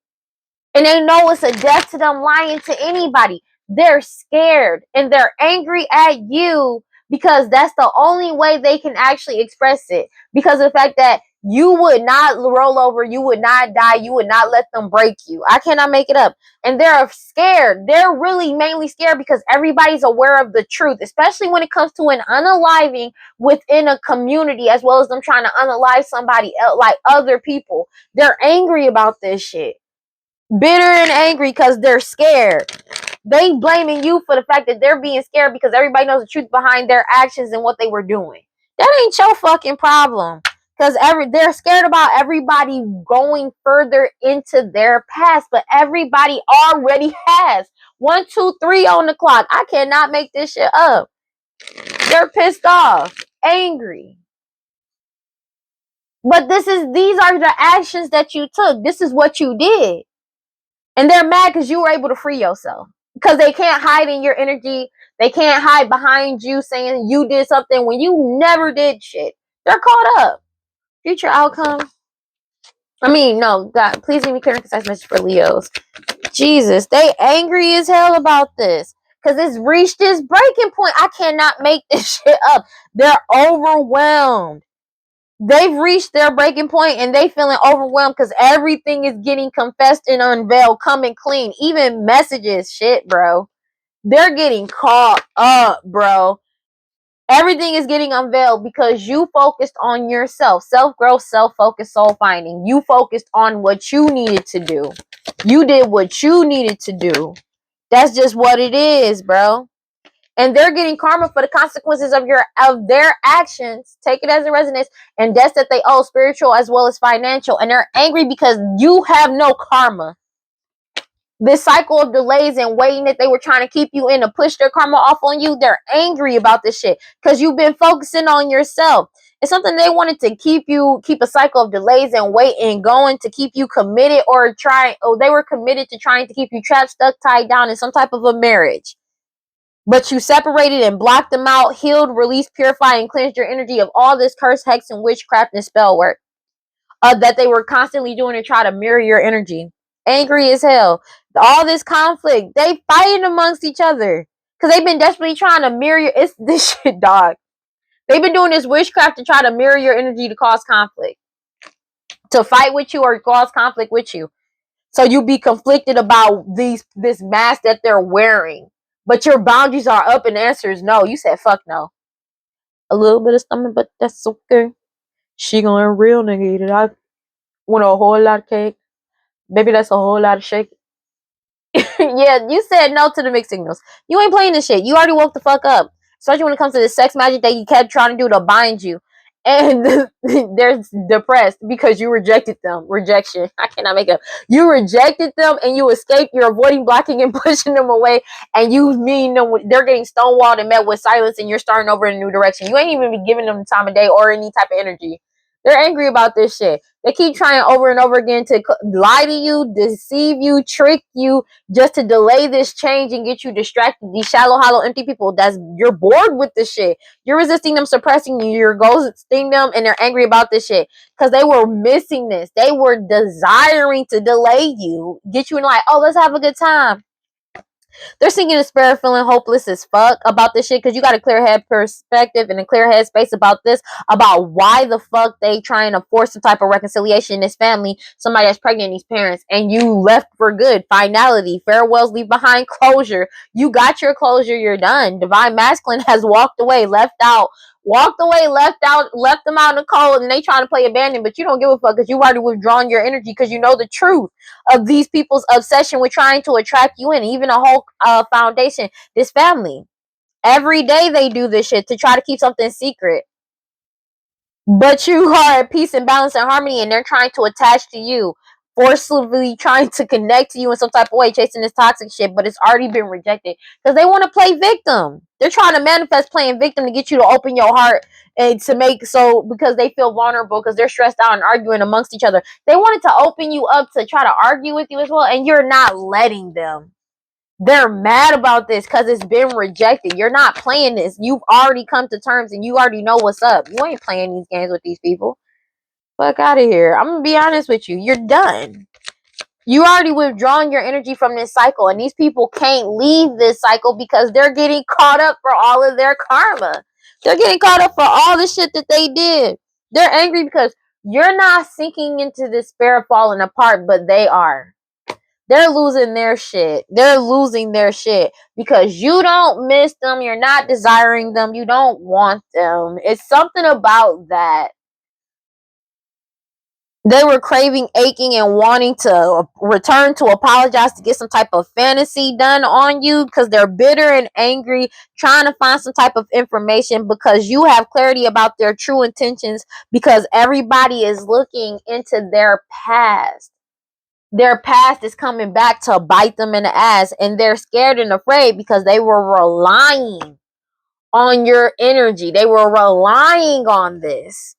And they know it's a death to them lying to anybody. They're scared and they're angry at you because that's the only way they can actually express it. Because of the fact that you would not roll over, you would not die, you would not let them break you. I cannot make it up. And they're scared. They're really mainly scared because everybody's aware of the truth, especially when it comes to an unaliving within a community, as well as them trying to unalive somebody else, like other people. They're angry about this shit. Bitter and angry because they're scared. They blaming you for the fact that they're being scared because everybody knows the truth behind their actions and what they were doing. That ain't your fucking problem. Because they're scared about everybody going further into their past, but everybody already has. 1, 2, 3 on the clock. I cannot make this shit up. They're pissed off, angry. But these are the actions that you took. This is what you did. And they're mad because you were able to free yourself. Because they can't hide in your energy. They can't hide behind you saying you did something when you never did shit. They're caught up. Future outcome. I mean, no, God, please leave me clear and concise message for Leos. Jesus, they angry as hell about this. Because it's reached this breaking point. I cannot make this shit up. They're overwhelmed. They've reached their breaking point and they feeling overwhelmed because everything is getting confessed and unveiled, coming clean. Even messages, shit, bro. They're getting caught up, bro. Everything is getting unveiled because you focused on yourself. Self-growth, self-focus, soul finding. You focused on what you needed to do. You did what you needed to do. That's just what it is, bro. And they're getting karma for the consequences of their actions. Take it as a resonance, and debts that they owe, spiritual as well as financial. And they're angry because you have no karma. This cycle of delays and waiting that they were trying to keep you in to push their karma off on you, they're angry about this shit because you've been focusing on yourself. It's something they wanted to keep a cycle of delays and waiting going to keep you committed, or they were committed to trying to keep you trapped, stuck, tied down in some type of a marriage. But you separated and blocked them out, healed, released, purified, and cleansed your energy of all this curse, hex, and witchcraft and spell work that they were constantly doing to try to mirror your energy. Angry as hell. All this conflict. They fighting amongst each other. Because they've been desperately trying to mirror it's this shit, dog. They've been doing this witchcraft to try to mirror your energy to cause conflict. To fight with you or cause conflict with you. So you be conflicted about this mask that they're wearing. But your boundaries are up and the answer is no. You said fuck no. A little bit of stomach, but that's okay. She gonna learn real nigga eat it. I want a whole lot of cake. Maybe that's a whole lot of shake. Yeah, you said no to the mixed signals. You ain't playing this shit. You already woke the fuck up. Especially when it comes to the sex magic that you kept trying to do to bind you. And they're depressed because you rejected them. Rejection. I cannot make it up. You rejected them and you escaped. You're avoiding, blocking, and pushing them away. And you mean them. They're getting stonewalled and met with silence, and you're starting over in a new direction. You ain't even be giving them the time of day or any type of energy. They're angry about this shit. They keep trying over and over again to lie to you, deceive you, trick you, just to delay this change and get you distracted. These shallow, hollow, empty people, you're bored with this shit. You're resisting them, suppressing you. You're ghosting them, and they're angry about this shit because they were missing this. They were desiring to delay you, get you in like, oh, let's have a good time. They're sinking in spirit, feeling hopeless as fuck about this shit because you got a clear head perspective and a clear head space about this, about why the fuck they trying to force some type of reconciliation in this family. Somebody that's pregnant, these parents, and you left for good. Finality, farewells, leave behind closure. You got your closure. You're done. Divine masculine has walked away, left them out in the cold, and they trying to play abandon, but you don't give a fuck because you already withdrawn your energy because you know the truth of these people's obsession with trying to attract you in, even a whole foundation, this family. Every day they do this shit to try to keep something secret. But you are at peace and balance and harmony, and they're trying to attach to you. forcibly trying to connect to you in some type of way, chasing this toxic shit, but it's already been rejected because they want to play victim. They're trying to manifest playing victim to get you to open your heart and to make so because they feel vulnerable because they're stressed out and arguing amongst each other. They wanted to open you up to try to argue with you as well, and you're not letting them. They're mad about this because it's been rejected. You're not playing this. You've already come to terms and you already know what's up. You ain't playing these games with these people. Fuck out of here. I'm gonna be honest with you. You're done. You already withdrawn your energy from this cycle, and these people can't leave this cycle because they're getting caught up for all of their karma. They're getting caught up for all the shit that they did. They're angry because you're not sinking into despair, falling apart, but they are. They're losing their shit. They're losing their shit because you don't miss them. You're not desiring them. You don't want them. It's something about that. They were craving, aching, and wanting to return to apologize to get some type of fantasy done on you because they're bitter and angry, trying to find some type of information because you have clarity about their true intentions because everybody is looking into their past. Their past is coming back to bite them in the ass, and they're scared and afraid because they were relying on your energy. They were relying on this.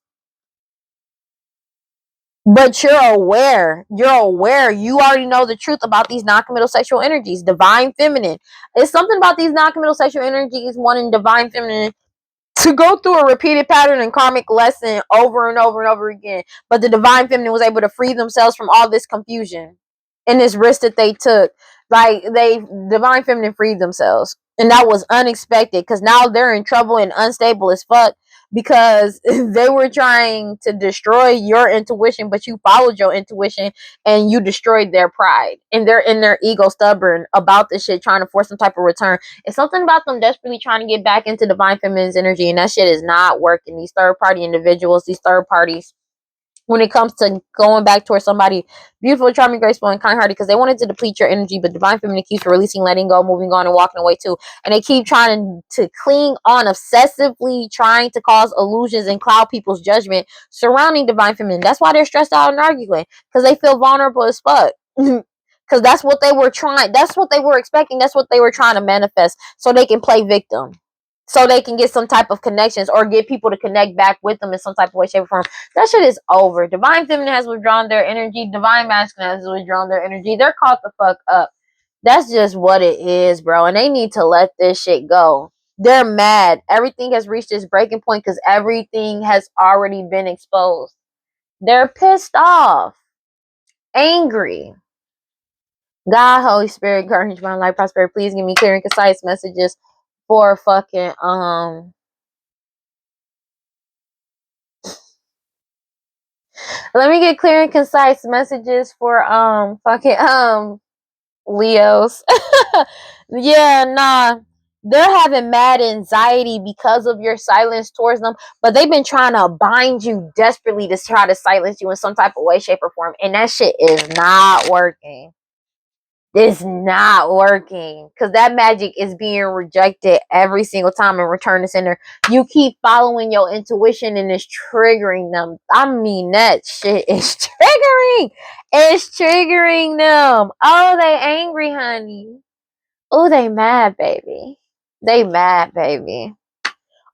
But you're aware. You're aware. You already know the truth about these non-committal sexual energies. Divine feminine. It's something about these non-committal sexual energies wanting divine feminine to go through a repeated pattern and karmic lesson over and over and over again. But the divine feminine was able to free themselves from all this confusion and this risk that they took. Like divine feminine freed themselves. And that was unexpected because now they're in trouble and unstable as fuck because they were trying to destroy your intuition, but you followed your intuition and you destroyed their pride. And they're in their ego stubborn about this shit, trying to force some type of return. It's something about them desperately trying to get back into divine feminine's energy, and that shit is not working. These third party individuals, these third parties, when it comes to going back towards somebody beautiful, charming, graceful, and kind-hearted, because they wanted to deplete your energy, but divine feminine keeps releasing, letting go, moving on, and walking away too. And they keep trying to cling on, obsessively trying to cause illusions and cloud people's judgment surrounding divine feminine. That's why they're stressed out and arguing, because they feel vulnerable as fuck. Because that's what they were trying. That's what they were expecting. That's what they were trying to manifest, so they can play victim, so they can get some type of connections or get people to connect back with them in some type of way, shape, or form. That shit is over. Divine feminine has withdrawn their energy. Divine masculine has withdrawn their energy. They're caught the fuck up. That's just what it is, bro. And they need to let this shit go. They're mad. Everything has reached this breaking point because everything has already been exposed. They're pissed off, angry. God, Holy Spirit, courage, my life, prosperity. Please give me clear and concise messages for fucking let me get clear and concise messages for fucking Leos. Yeah, nah. They're having mad anxiety because of your silence towards them, but they've been trying to bind you desperately to try to silence you in some type of way, shape, or form. And that shit is not working. It's not working because that magic is being rejected every single time and return to sender. You keep following your intuition and it's triggering them. I mean, that shit is triggering. It's triggering them. Oh, they angry, honey. Oh, they mad, baby. They mad, baby.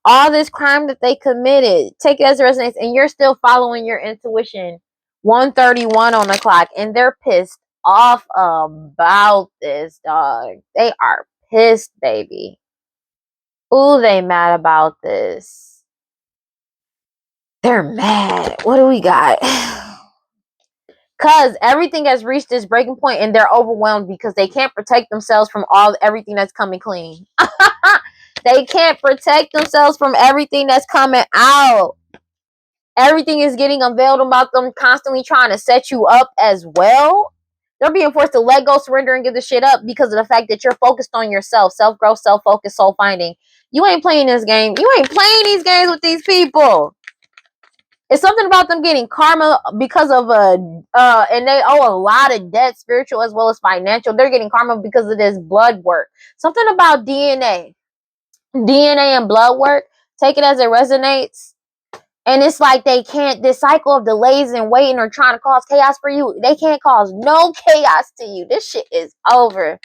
All this crime that they committed, take it as a resonance, and you're still following your intuition. 1:31 on the clock, and they're pissed off about this, dog. They are pissed, baby. Ooh, they mad about this. They're mad. What do we got? Because everything has reached this breaking point and they're overwhelmed because they can't protect themselves from everything that's coming clean. They can't protect themselves from everything that's coming out. Everything is getting unveiled about them, constantly trying to set you up as well. They're being forced to let go, surrender, and give the shit up because of the fact that you're focused on yourself. Self-growth, self-focus, soul-finding. You ain't playing this game. You ain't playing these games with these people. It's something about them getting karma because of and they owe a lot of debt, spiritual as well as financial. They're getting karma because of this blood work. Something about DNA and blood work. Take it as it resonates. And it's like they can't, this cycle of delays and waiting or trying to cause chaos for you, they can't cause no chaos to you. This shit is over.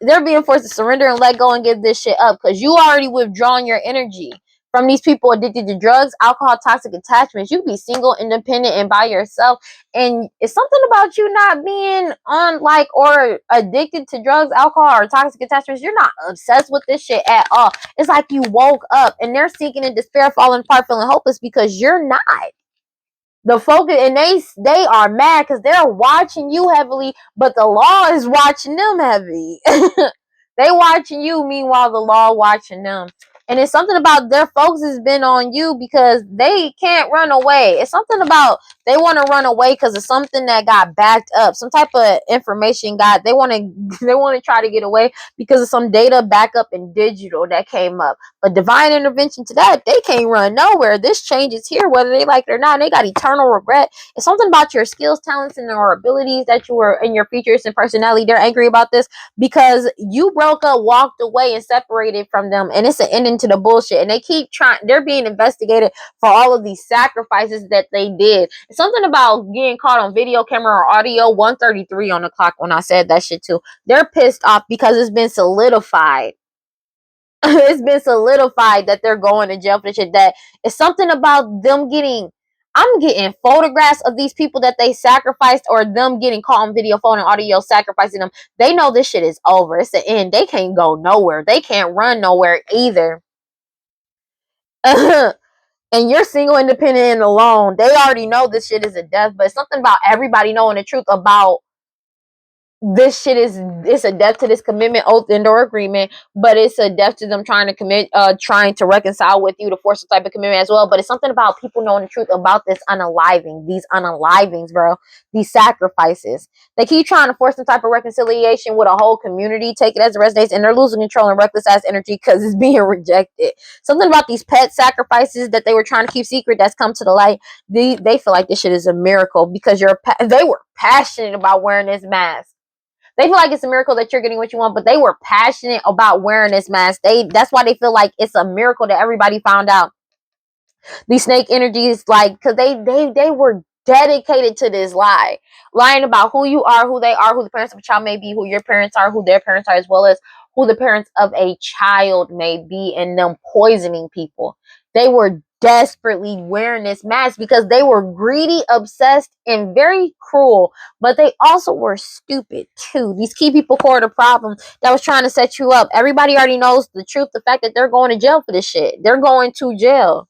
They're being forced to surrender and let go and give this shit up because you already withdrawn your energy from these people addicted to drugs, alcohol, toxic attachments. You be single, independent, and by yourself. And it's something about you not being on like or addicted to drugs, alcohol, or toxic attachments. You're not obsessed with this shit at all. It's like you woke up and they're seeking in despair, falling apart, feeling hopeless because you're not. The focus, and they are mad because they're watching you heavily, but the law is watching them heavy. They watching you, meanwhile the law watching them. And it's something about their focus has been on you because they can't run away. It's something about they want to run away because of something that got backed up, some type of information got. They want to try to get away because of some data backup and digital that came up. But divine intervention to that, they can't run nowhere. This change is here, whether they like it or not. They got eternal regret. It's something about your skills, talents, and or abilities that you were in your features and personality. They're angry about this because you broke up, walked away, and separated from them, and it's an ending to the bullshit. And they keep trying. They're being investigated for all of these sacrifices that they did. It's something about getting caught on video camera or audio. 1:33 on the clock when I said that shit too. They're pissed off because it's been solidified. It's been solidified that they're going to jail for this shit. That it's something about them getting. I'm getting photographs of these people that they sacrificed, or them getting caught on video, phone, and audio sacrificing them. They know this shit is over. It's the end. They can't go nowhere. They can't run nowhere either. And you're single, independent, and alone. They already know this shit is a death, but it's something about everybody knowing the truth about this shit is, it's a death to this commitment, oath, and or agreement, but it's a death to them trying to commit, trying to reconcile with you to force a type of commitment as well. But it's something about people knowing the truth about this unaliving, these unalivings, bro, these sacrifices. They keep trying to force some type of reconciliation with a whole community, take it as it resonates, and they're losing control and reckless ass energy because it's being rejected. Something about these pet sacrifices that they were trying to keep secret that's come to the light. They feel like this shit is a miracle because they were passionate about wearing this mask. They feel like it's a miracle that you're getting what you want, but they were passionate about wearing this mask. That's why they feel like it's a miracle that everybody found out. These snake energies, like, because they were dedicated to this lie. Lying about who you are, who they are, who the parents of a child may be, who your parents are, who their parents are, as well as who the parents of a child may be, and them poisoning people. They were desperately wearing this mask because they were greedy, obsessed, and very cruel, but they also were stupid too. These key people core the problem that was trying to set you up. Everybody already knows the truth, the fact that they're going to jail for this shit. They're going to jail.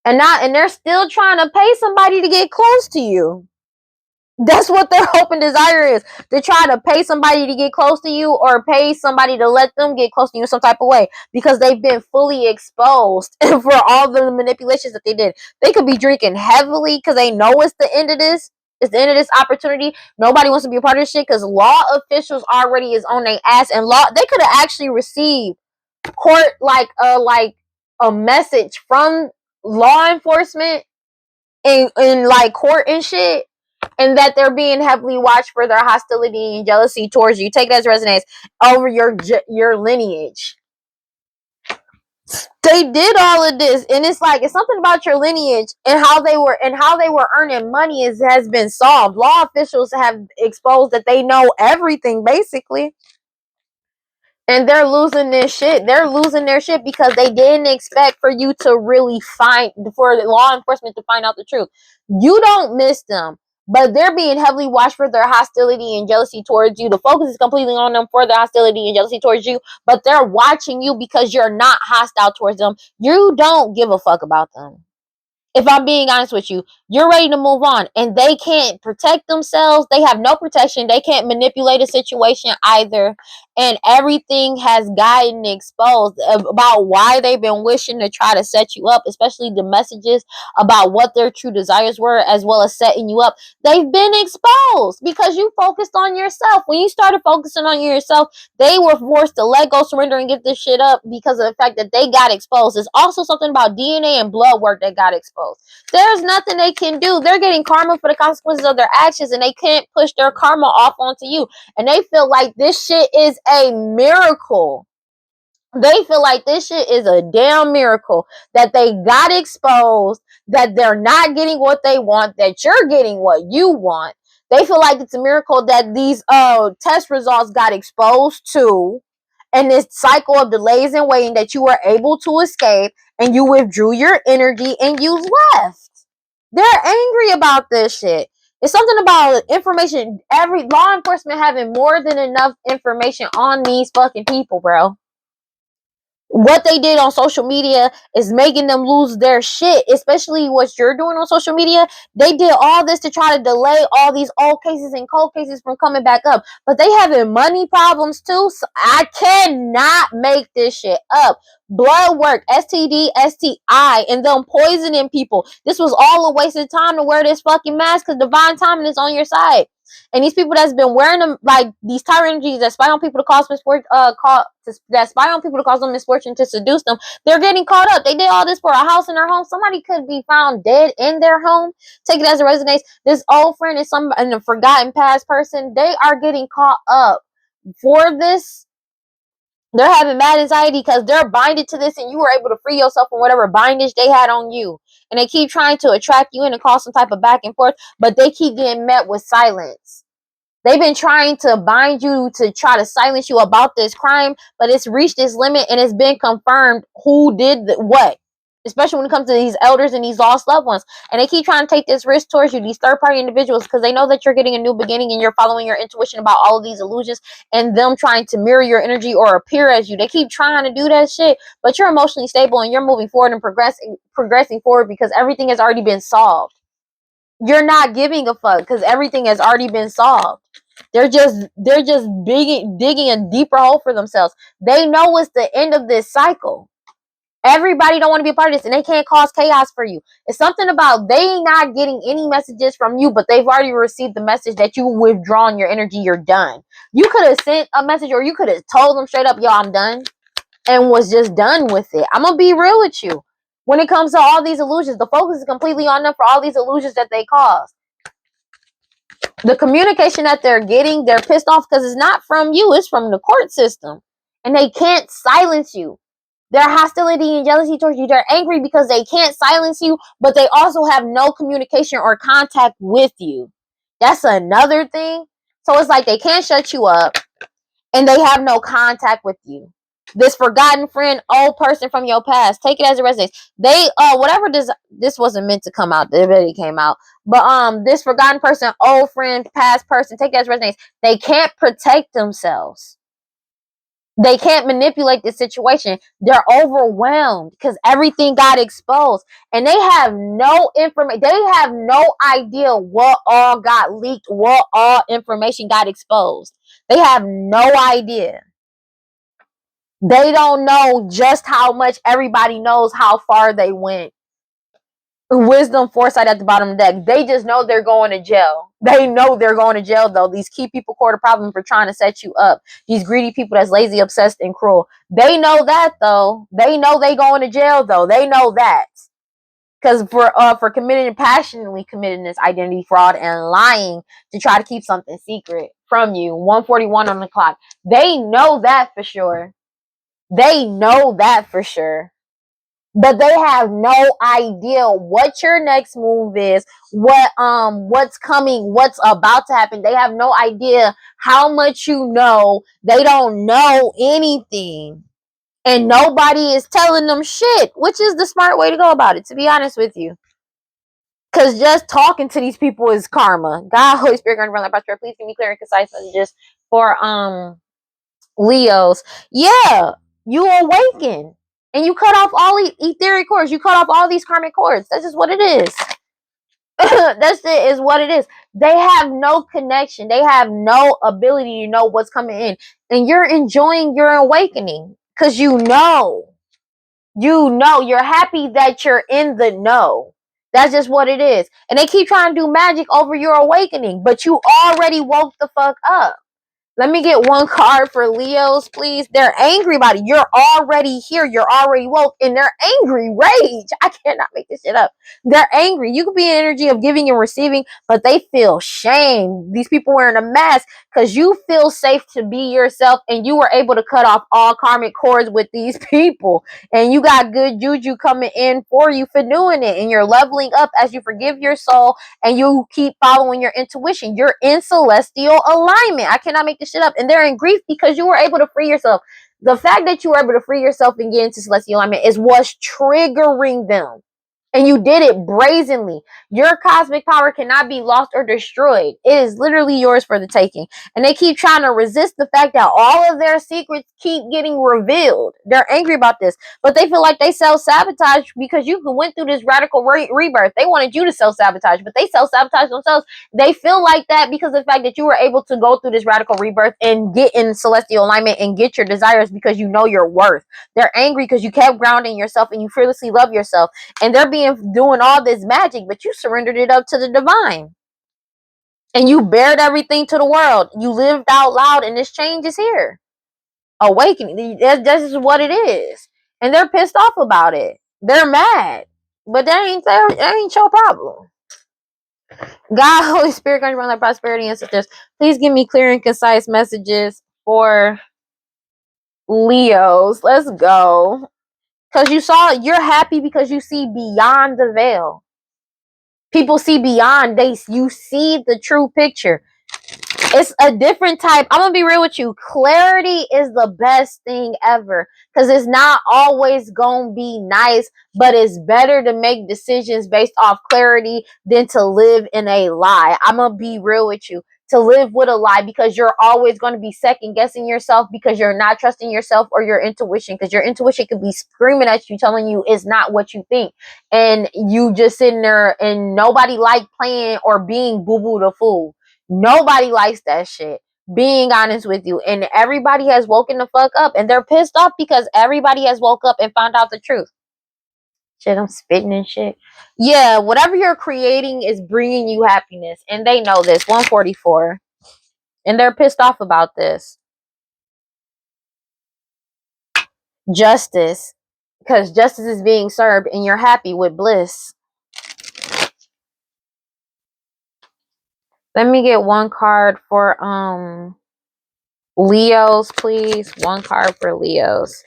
And they're still trying to pay somebody to get close to you. That's what their hope and desire is. To try to pay somebody to get close to you, or pay somebody to let them get close to you in some type of way, because they've been fully exposed for all the manipulations that they did. They could be drinking heavily because they know it's the end of this. It's the end of this opportunity. Nobody wants to be a part of this shit because law officials already is on their ass, and law, they could have actually received court like a message from law enforcement in like court and shit, and that they're being heavily watched for their hostility and jealousy towards you. Take it as resonates over your lineage. They did all of this, and it's like, it's something about your lineage and how they were earning money has been solved. Law officials have exposed that they know everything basically. And they're losing this shit. They're losing their shit because they didn't expect for you to really for law enforcement to find out the truth. You don't miss them, but they're being heavily watched for their hostility and jealousy towards you. The focus is completely on them for their hostility and jealousy towards you, but they're watching you because you're not hostile towards them. You don't give a fuck about them. If I'm being honest with you, you're ready to move on, and they can't protect themselves. They have no protection. They can't manipulate a situation either. And everything has gotten exposed about why they've been wishing to try to set you up, especially the messages about what their true desires were, as well as setting you up. They've been exposed because you focused on yourself. When you started focusing on yourself, they were forced to let go, surrender, and give this shit up because of the fact that they got exposed. There's also something about DNA and blood work that got exposed. There's nothing they can do. They're getting karma for the consequences of their actions, and they can't push their karma off onto you. And they feel like this shit is a miracle. They feel like this shit is a damn miracle that they got exposed, that they're not getting what they want, that you're getting what you want. They feel like it's a miracle that these test results got exposed to, and this cycle of delays and waiting that you were able to escape, and you withdrew your energy and you left. They're angry about this shit. It's something about information. Every law enforcement having more than enough information on these fucking people, bro. What they did on social media is making them lose their shit, especially what you're doing on social media. They did all this to try to delay all these old cases and cold cases from coming back up, but they having money problems too. So I cannot make this shit up. Blood work, STD, STI, and them poisoning people. This was all a waste of time to wear this fucking mask because divine timing is on your side. And these people that's been wearing them, like these tyrant energies that spy on people to cause misfortune, that spy on people to cause them misfortune to seduce them, they're getting caught up. They did all this for a house in their home. Somebody could be found dead in their home. Take it as a resonates. This old friend is some and a forgotten past person. They are getting caught up for this. They're having mad anxiety because they're binded to this, and you were able to free yourself from whatever bindage they had on you. And they keep trying to attract you in and cause some type of back and forth, but they keep getting met with silence. They've been trying to bind you to try to silence you about this crime, but it's reached its limit and it's been confirmed who did what. Especially when it comes to these elders and these lost loved ones. And they keep trying to take this risk towards you, these third-party individuals, because they know that you're getting a new beginning and you're following your intuition about all of these illusions and them trying to mirror your energy or appear as you. They keep trying to do that shit, but you're emotionally stable and you're moving forward and progressing forward because everything has already been solved. You're not giving a fuck because everything has already been solved. They're just digging a deeper hole for themselves. They know it's the end of this cycle. Everybody don't want to be a part of this, and they can't cause chaos for you. It's something about they not getting any messages from you, but they've already received the message that you withdrawn your energy. You're done. You could have sent a message, or you could have told them straight up, "Yo, I'm done," and was just done with it. I'm gonna be real with you. When it comes to all these illusions, the focus is completely on them for all these illusions that they cause. The communication that they're getting, they're pissed off because it's not from you, it's from the court system. And they can't silence you. Their hostility and jealousy towards you, they're angry because they can't silence you, but they also have no communication or contact with you. That's another thing. So it's like they can't shut you up and they have no contact with you. This forgotten friend, old person from your past, take it as a resonates. They whatever this wasn't meant to come out, it really came out. But this forgotten person, old friend, past person, take it as resonates. They can't protect themselves. They can't manipulate the situation. They're overwhelmed because everything got exposed, and they have no information. They have no idea what all got leaked, what all information got exposed. They have no idea. They don't know just how much everybody knows how far they went. Wisdom, foresight at the bottom of the deck. They just know they're going to jail. They know they're going to jail, though. These key people court a problem for trying to set you up. These greedy people that's lazy, obsessed, and cruel. They know that, though. They know they going to jail, though. They know that. Because for committing, passionately committing this identity fraud and lying to try to keep something secret from you. 1:41 on the clock. They know that for sure. They know that for sure. But they have no idea what your next move is, what's coming, what's about to happen. They have no idea how much you know. They don't know anything. And nobody is telling them shit, which is the smart way to go about it, to be honest with you. Because just talking to these people is karma. God, Holy Spirit, God, like Pastor, please give me clear and concise messages for Leos. Yeah, you awaken. And you cut off all etheric cords. You cut off all these karmic cords. That's just what it is. That's it, is what it is. They have no connection. They have no ability to know what's coming in. And you're enjoying your awakening. Because you know. You know. You're happy that you're in the know. That's just what it is. And they keep trying to do magic over your awakening. But you already woke the fuck up. Let me get one card for Leos, please. They're angry about it. You're already here. You're already woke. And they're angry. Rage. I cannot make this shit up. They're angry. You could be an energy of giving and receiving, but they feel shame. These people wearing a mask because you feel safe to be yourself and you were able to cut off all karmic cords with these people. And you got good juju coming in for you for doing it. And you're leveling up as you forgive your soul and you keep following your intuition. You're in celestial alignment. I cannot make this shit up. And they're in grief because you were able to free yourself. The fact that you were able to free yourself and get into celestial alignment is what's triggering them. And you did it brazenly. Your cosmic power cannot be lost or destroyed. It is literally yours for the taking. And they keep trying to resist the fact that all of their secrets keep getting revealed. They're angry about this. But they feel like they self-sabotage because you went through this radical rebirth. They wanted you to self-sabotage, but they self-sabotage themselves. They feel like that because of the fact that you were able to go through this radical rebirth and get in celestial alignment and get your desires because you know your worth. They're angry because you kept grounding yourself and you fearlessly love yourself. And they're doing all this magic, but you surrendered it up to the divine. And you bared everything to the world. You lived out loud, and this change is here. Awakening. That's just what it is. And they're pissed off about it. They're mad. But that ain't your problem. God, Holy Spirit, God, around that prosperity ancestors. Please give me clear and concise messages for Leos. Let's go. Because you're happy because you see beyond the veil. People see beyond. You see the true picture. It's a different type. I'm gonna be real with you. Clarity is the best thing ever because it's not always gonna be nice, but it's better to make decisions based off clarity than to live in a lie. I'm gonna be real with you. To live with a lie because you're always going to be second guessing yourself because you're not trusting yourself or your intuition, because your intuition could be screaming at you telling you it's not what you think, and you just sitting there and nobody like playing or being boo-boo the fool. Nobody likes that shit. Being honest with you. And everybody has woken the fuck up. And they're pissed off because everybody has woke up and found out the truth. Shit, I'm spitting and shit. Yeah, whatever you're creating is bringing you happiness. And they know this. 144. And they're pissed off about this. Justice. Because justice is being served and you're happy with bliss. Let me get one card for Leos, please. One card for Leos.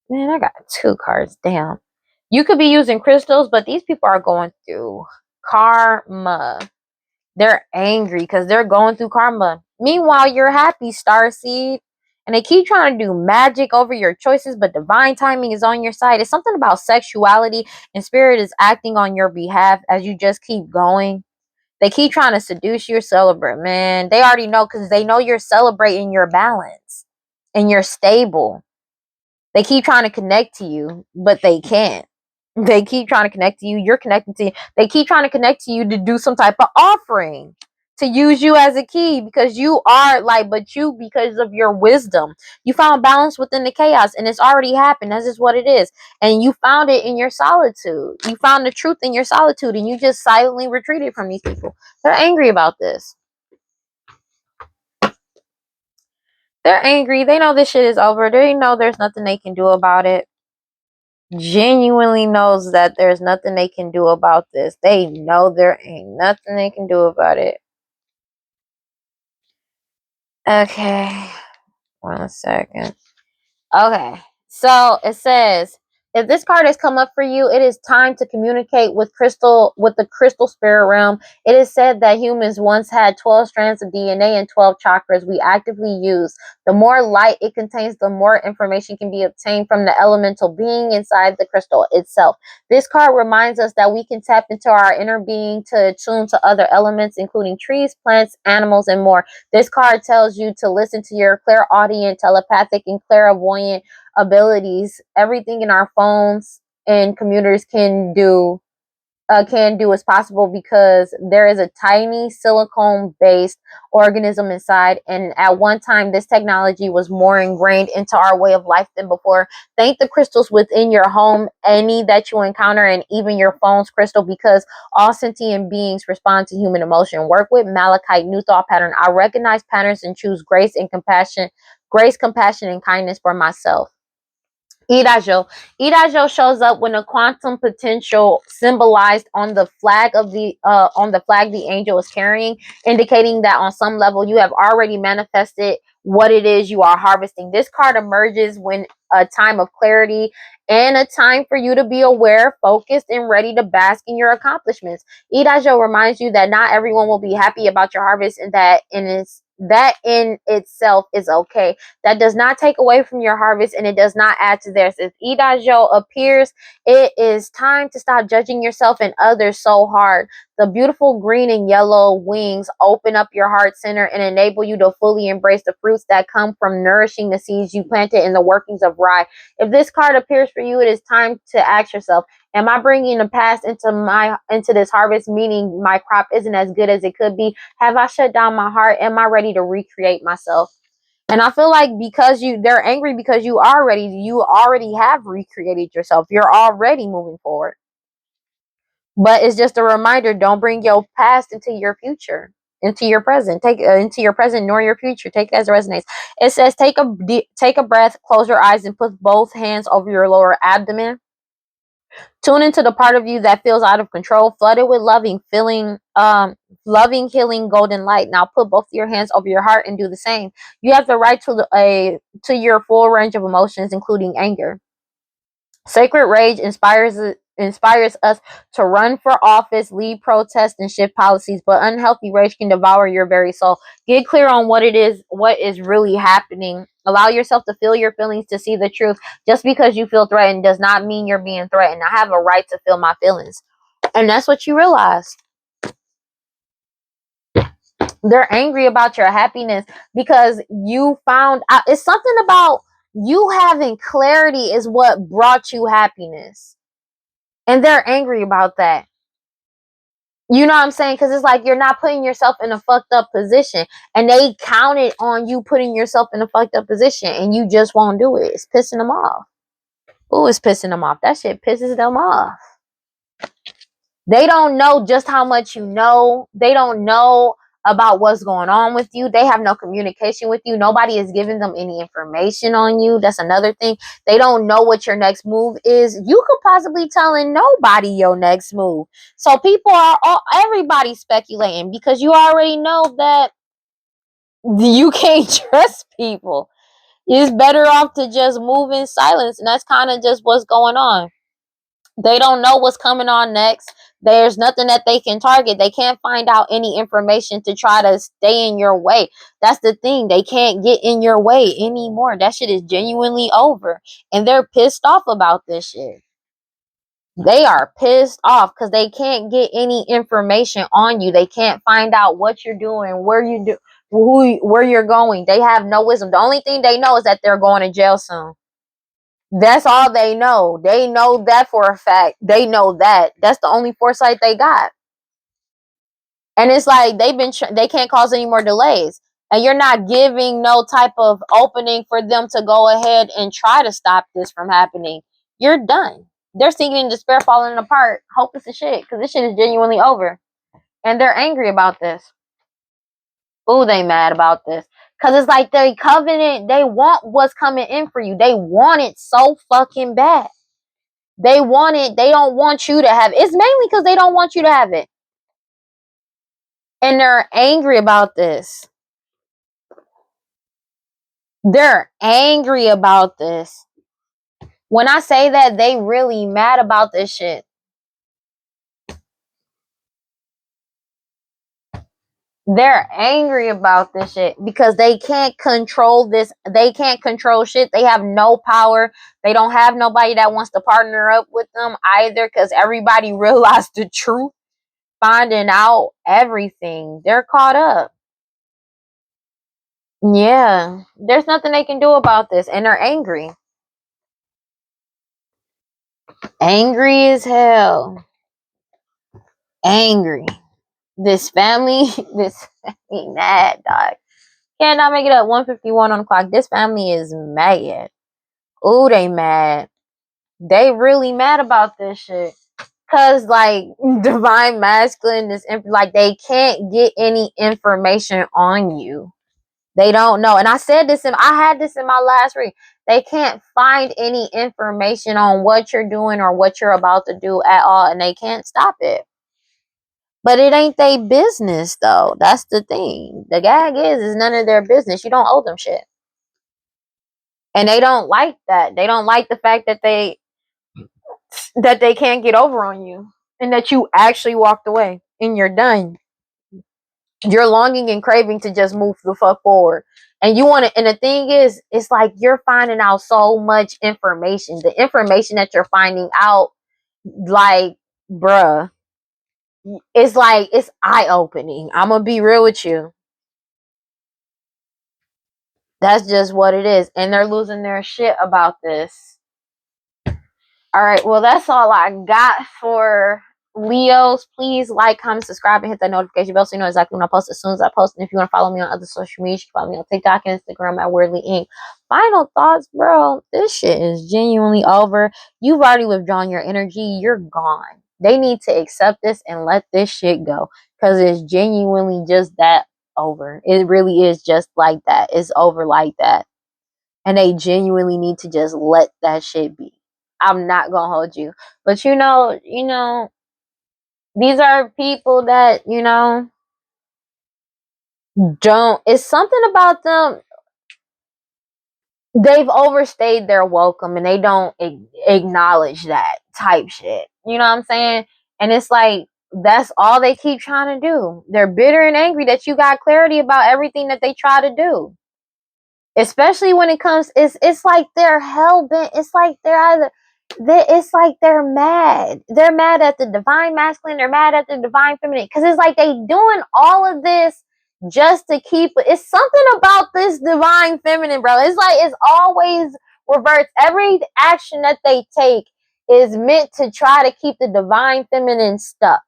Man, I got two cards. Damn. You could be using crystals, but these people are going through karma. They're angry because they're going through karma. Meanwhile, you're happy, Starseed. And they keep trying to do magic over your choices, but divine timing is on your side. It's something about sexuality, and spirit is acting on your behalf as you just keep going. They keep trying to seduce you or celebrate. Man, they already know because they know you're celebrating your balance and you're stable. They keep trying to connect to you, but they can't. They keep trying to connect to you. You're connecting to you. They keep trying to connect to you to do some type of offering, to use you as a key because you are like, but you, because of your wisdom, you found balance within the chaos and it's already happened. That's just what it is. And you found it in your solitude. You found the truth in your solitude and you just silently retreated from these people. They're angry about this. They're angry. They know this shit is over. They know there's nothing they can do about it. Genuinely knows that there's nothing they can do about this. They know there ain't nothing they can do about it. Okay. 1 second. Okay. So it says, if this card has come up for you, it is time to communicate with the crystal spirit realm. It is said that humans once had 12 strands of DNA and 12 chakras we actively use. The more light it contains, the more information can be obtained from the elemental being inside the crystal itself. This card reminds us that we can tap into our inner being to attune to other elements, including trees, plants, animals, and more. This card tells you to listen to your clairaudient, telepathic, and clairvoyant abilities. Everything in our phones and computers can do can do is possible because there is a tiny silicone based organism inside, and at one time this technology was more ingrained into our way of life than before. Thank the crystals within your home, any that you encounter, and even your phone's crystal, because all sentient beings respond to human emotion. Work with malachite, new thought pattern. I recognize patterns and choose grace, compassion, and kindness for myself. Irajo. Irajo shows up when a quantum potential symbolized on the flag the angel is carrying, indicating that on some level you have already manifested what it is you are harvesting. This card emerges when a time of clarity and a time for you to be aware, focused, and ready to bask in your accomplishments. Irajo reminds you that not everyone will be happy about your harvest, and that in itself is okay. That does not take away from your harvest, and it does not add to theirs. If Idajo appears, it is time to stop judging yourself and others so hard. The beautiful green and yellow wings open up your heart center and enable you to fully embrace the fruits that come from nourishing the seeds you planted in the workings of Rai. If this card appears for you, it is time to ask yourself, am I bringing the past into this harvest, meaning my crop isn't as good as it could be? Have I shut down my heart? Am I ready to recreate myself? And I feel like because they're angry because you already have recreated yourself. You're already moving forward. But it's just a reminder, don't bring your past into your future, into your present. Take into your present nor your future. Take it as it resonates. It says take a breath, close your eyes, and put both hands over your lower abdomen. Tune into the part of you that feels out of control. Flood it with loving, healing, golden light. Now put both your hands over your heart and do the same. You have the right to your full range of emotions, including anger. Sacred rage inspires us to run for office, lead protests, and shift policies, but unhealthy rage can devour your very soul. Get clear on what is really happening. Allow yourself to feel your feelings, to see the truth. Just because you feel threatened does not mean you're being threatened. I have a right to feel my feelings. And that's what you realize. They're angry about your happiness because you found out. It's something about you having clarity is what brought you happiness. And they're angry about that. You know what I'm saying? Because it's like you're not putting yourself in a fucked up position. And they counted on you putting yourself in a fucked up position. And you just won't do it. It's pissing them off. Ooh, it's pissing them off. That shit pisses them off. They don't know just how much you know. They don't know about what's going on with you. They have no communication with you. Nobody is giving them any information on you. That's another thing. They don't know what your next move is. You could possibly telling nobody your next move. So everybody speculating because you already know that you can't trust people. It's better off to just move in silence. And that's kind of just what's going on. They don't know what's coming on next. There's nothing that they can target. They can't find out any information to try to stay in your way. That's the thing. They can't get in your way anymore. That shit is genuinely over. And they're pissed off about this shit. They are pissed off because they can't get any information on you. They can't find out what you're doing, where you're going. They have no wisdom. The only thing they know is that they're going to jail soon. That's all they know. They know that for a fact. They know that. That's the only foresight they got. And it's like they can't cause any more delays. And you're not giving no type of opening for them to go ahead and try to stop this from happening. You're done. They're sinking in despair, falling apart, hopeless as shit, because this shit is genuinely over. And they're angry about this. Ooh, they mad about this. Because it's like they covenant, they want what's coming in for you. They want it so fucking bad. They don't want you to have it. It's mainly because they don't want you to have it. And they're angry about this. They're angry about this. When I say that, they really mad about this shit. They're angry about this shit because they can't control this. They can't control shit. They have no power. They don't have nobody that wants to partner up with them either because everybody realized the truth, finding out everything. They're caught up. Yeah, there's nothing they can do about this, and they're angry. Angry as hell. angry. This family, this family mad, dog. Cannot make it up. 1:51 on the clock. This family is mad. Ooh, they mad. They really mad about this shit. Cause like divine masculine is like they can't get any information on you. They don't know. And I said this I had this in my last read. They can't find any information on what you're doing or what you're about to do at all, and they can't stop it. But it ain't their business though. That's the thing. The gag is none of their business. You don't owe them shit. And they don't like that. They don't like the fact that they can't get over on you. And that you actually walked away and you're done. You're longing and craving to just move the fuck forward. And you want to, and the thing is, it's like you're finding out so much information. The information that you're finding out, like, bruh, it's like, it's eye opening. I'm going to be real with you. That's just what it is. And they're losing their shit about this. All right. Well, that's all I got for Leos. Please like, comment, subscribe, and hit that notification bell so you know exactly when I post as soon as I post. And if you want to follow me on other social media, you can follow me on TikTok and Instagram at WeirdLee Inc. Final thoughts, bro. This shit is genuinely over. You've already withdrawn your energy. You're gone. They need to accept this and let this shit go. Because it's genuinely just that over. It really is just like that. It's over like that. And they genuinely need to just let that shit be. I'm not gonna hold you. But you know, these are people that, don't, it's something about them. They've overstayed their welcome and they don't acknowledge that type shit. You know what I'm saying? And it's like, that's all they keep trying to do. They're bitter and angry that you got clarity about everything that they try to do. Especially when it comes, it's like they're hell bent. It's like it's like they're mad. They're mad at the divine masculine. They're mad at the divine feminine. Because it's like they doing all of this just to keep it. It's something about this divine feminine, bro. It's like it's always reversed. Every action that they take is meant to try to keep the divine feminine stuck.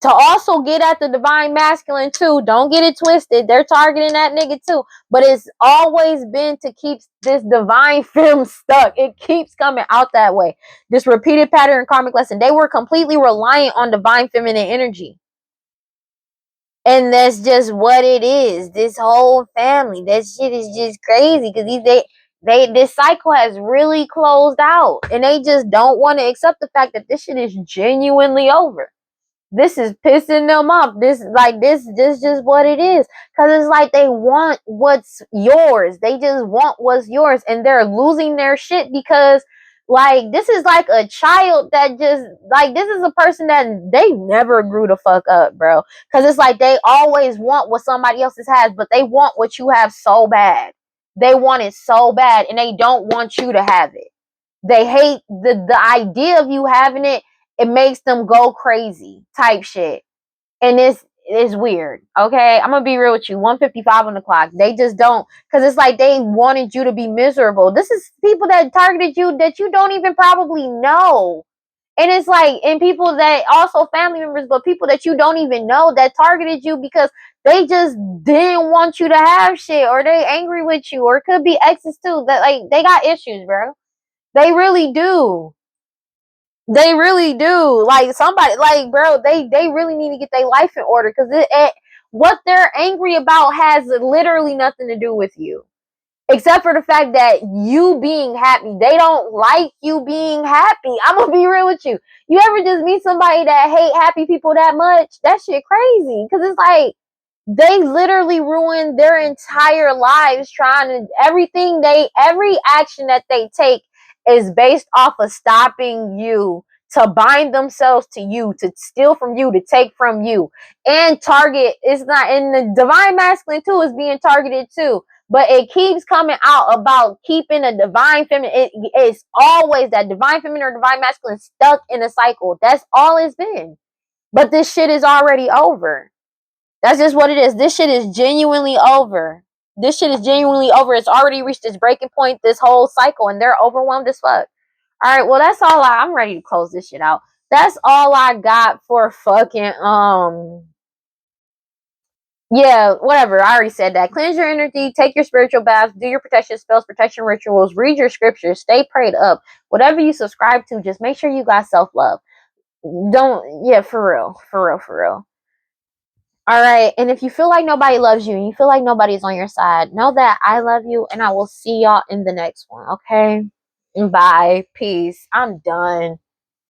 To also get at the divine masculine too. Don't get it twisted. They're targeting that nigga too. But it's always been to keep this divine femme stuck. It keeps coming out that way. This repeated pattern karmic lesson. They were completely reliant on divine feminine energy. And that's just what it is. This whole family. That shit is just crazy. Because this cycle has really closed out. And they just don't want to accept the fact that this shit is genuinely over. This is pissing them off. This just what it is. Cause it's like they want what's yours. They just want what's yours, and they're losing their shit because, like, this is like a child that just like this is a person that they never grew the fuck up, bro. Cause it's like they always want what somebody else has, but they want what you have so bad. They want it so bad, and they don't want you to have it. They hate the idea of you having it. It makes them go crazy type shit. And it's weird. Okay. I'm gonna be real with you. 1:55 on the clock. They just don't, because it's like they wanted you to be miserable. This is people that targeted you that you don't even probably know. And it's like, and people that also family members, but people that you don't even know that targeted you because they just didn't want you to have shit, or they angry with you, or it could be exes too. That like they got issues, bro. They really do. They really do. Like somebody, like bro, they really need to get their life in order because what they're angry about has literally nothing to do with you, except for the fact that you being happy. They don't like you being happy. I'm gonna be real with you. You ever just meet somebody that hate happy people that much? That shit crazy because it's like they literally ruin their entire lives trying to every action that they take is based off of stopping you, to bind themselves to you, to steal from you, to take from you, and target is not in the divine masculine too is being targeted too. But it keeps coming out about keeping a divine feminine. It's always that divine feminine or divine masculine stuck in a cycle. That's all it's been. But this shit is already over. That's just what it is. This shit is genuinely over. This shit is genuinely over. It's already reached its breaking point, this whole cycle, and they're overwhelmed as fuck. All right, well, that's all. I'm ready to close this shit out. That's all I got for fucking yeah, whatever. I already said that. Cleanse your energy, take your spiritual baths, do your protection spells, protection rituals, read your scriptures, stay prayed up. Whatever you subscribe to, just make sure you got self-love. Don't, yeah, for real. For real, for real. All right. And if you feel like nobody loves you and you feel like nobody's on your side, know that I love you and I will see y'all in the next one. Okay? Bye. Peace. I'm done.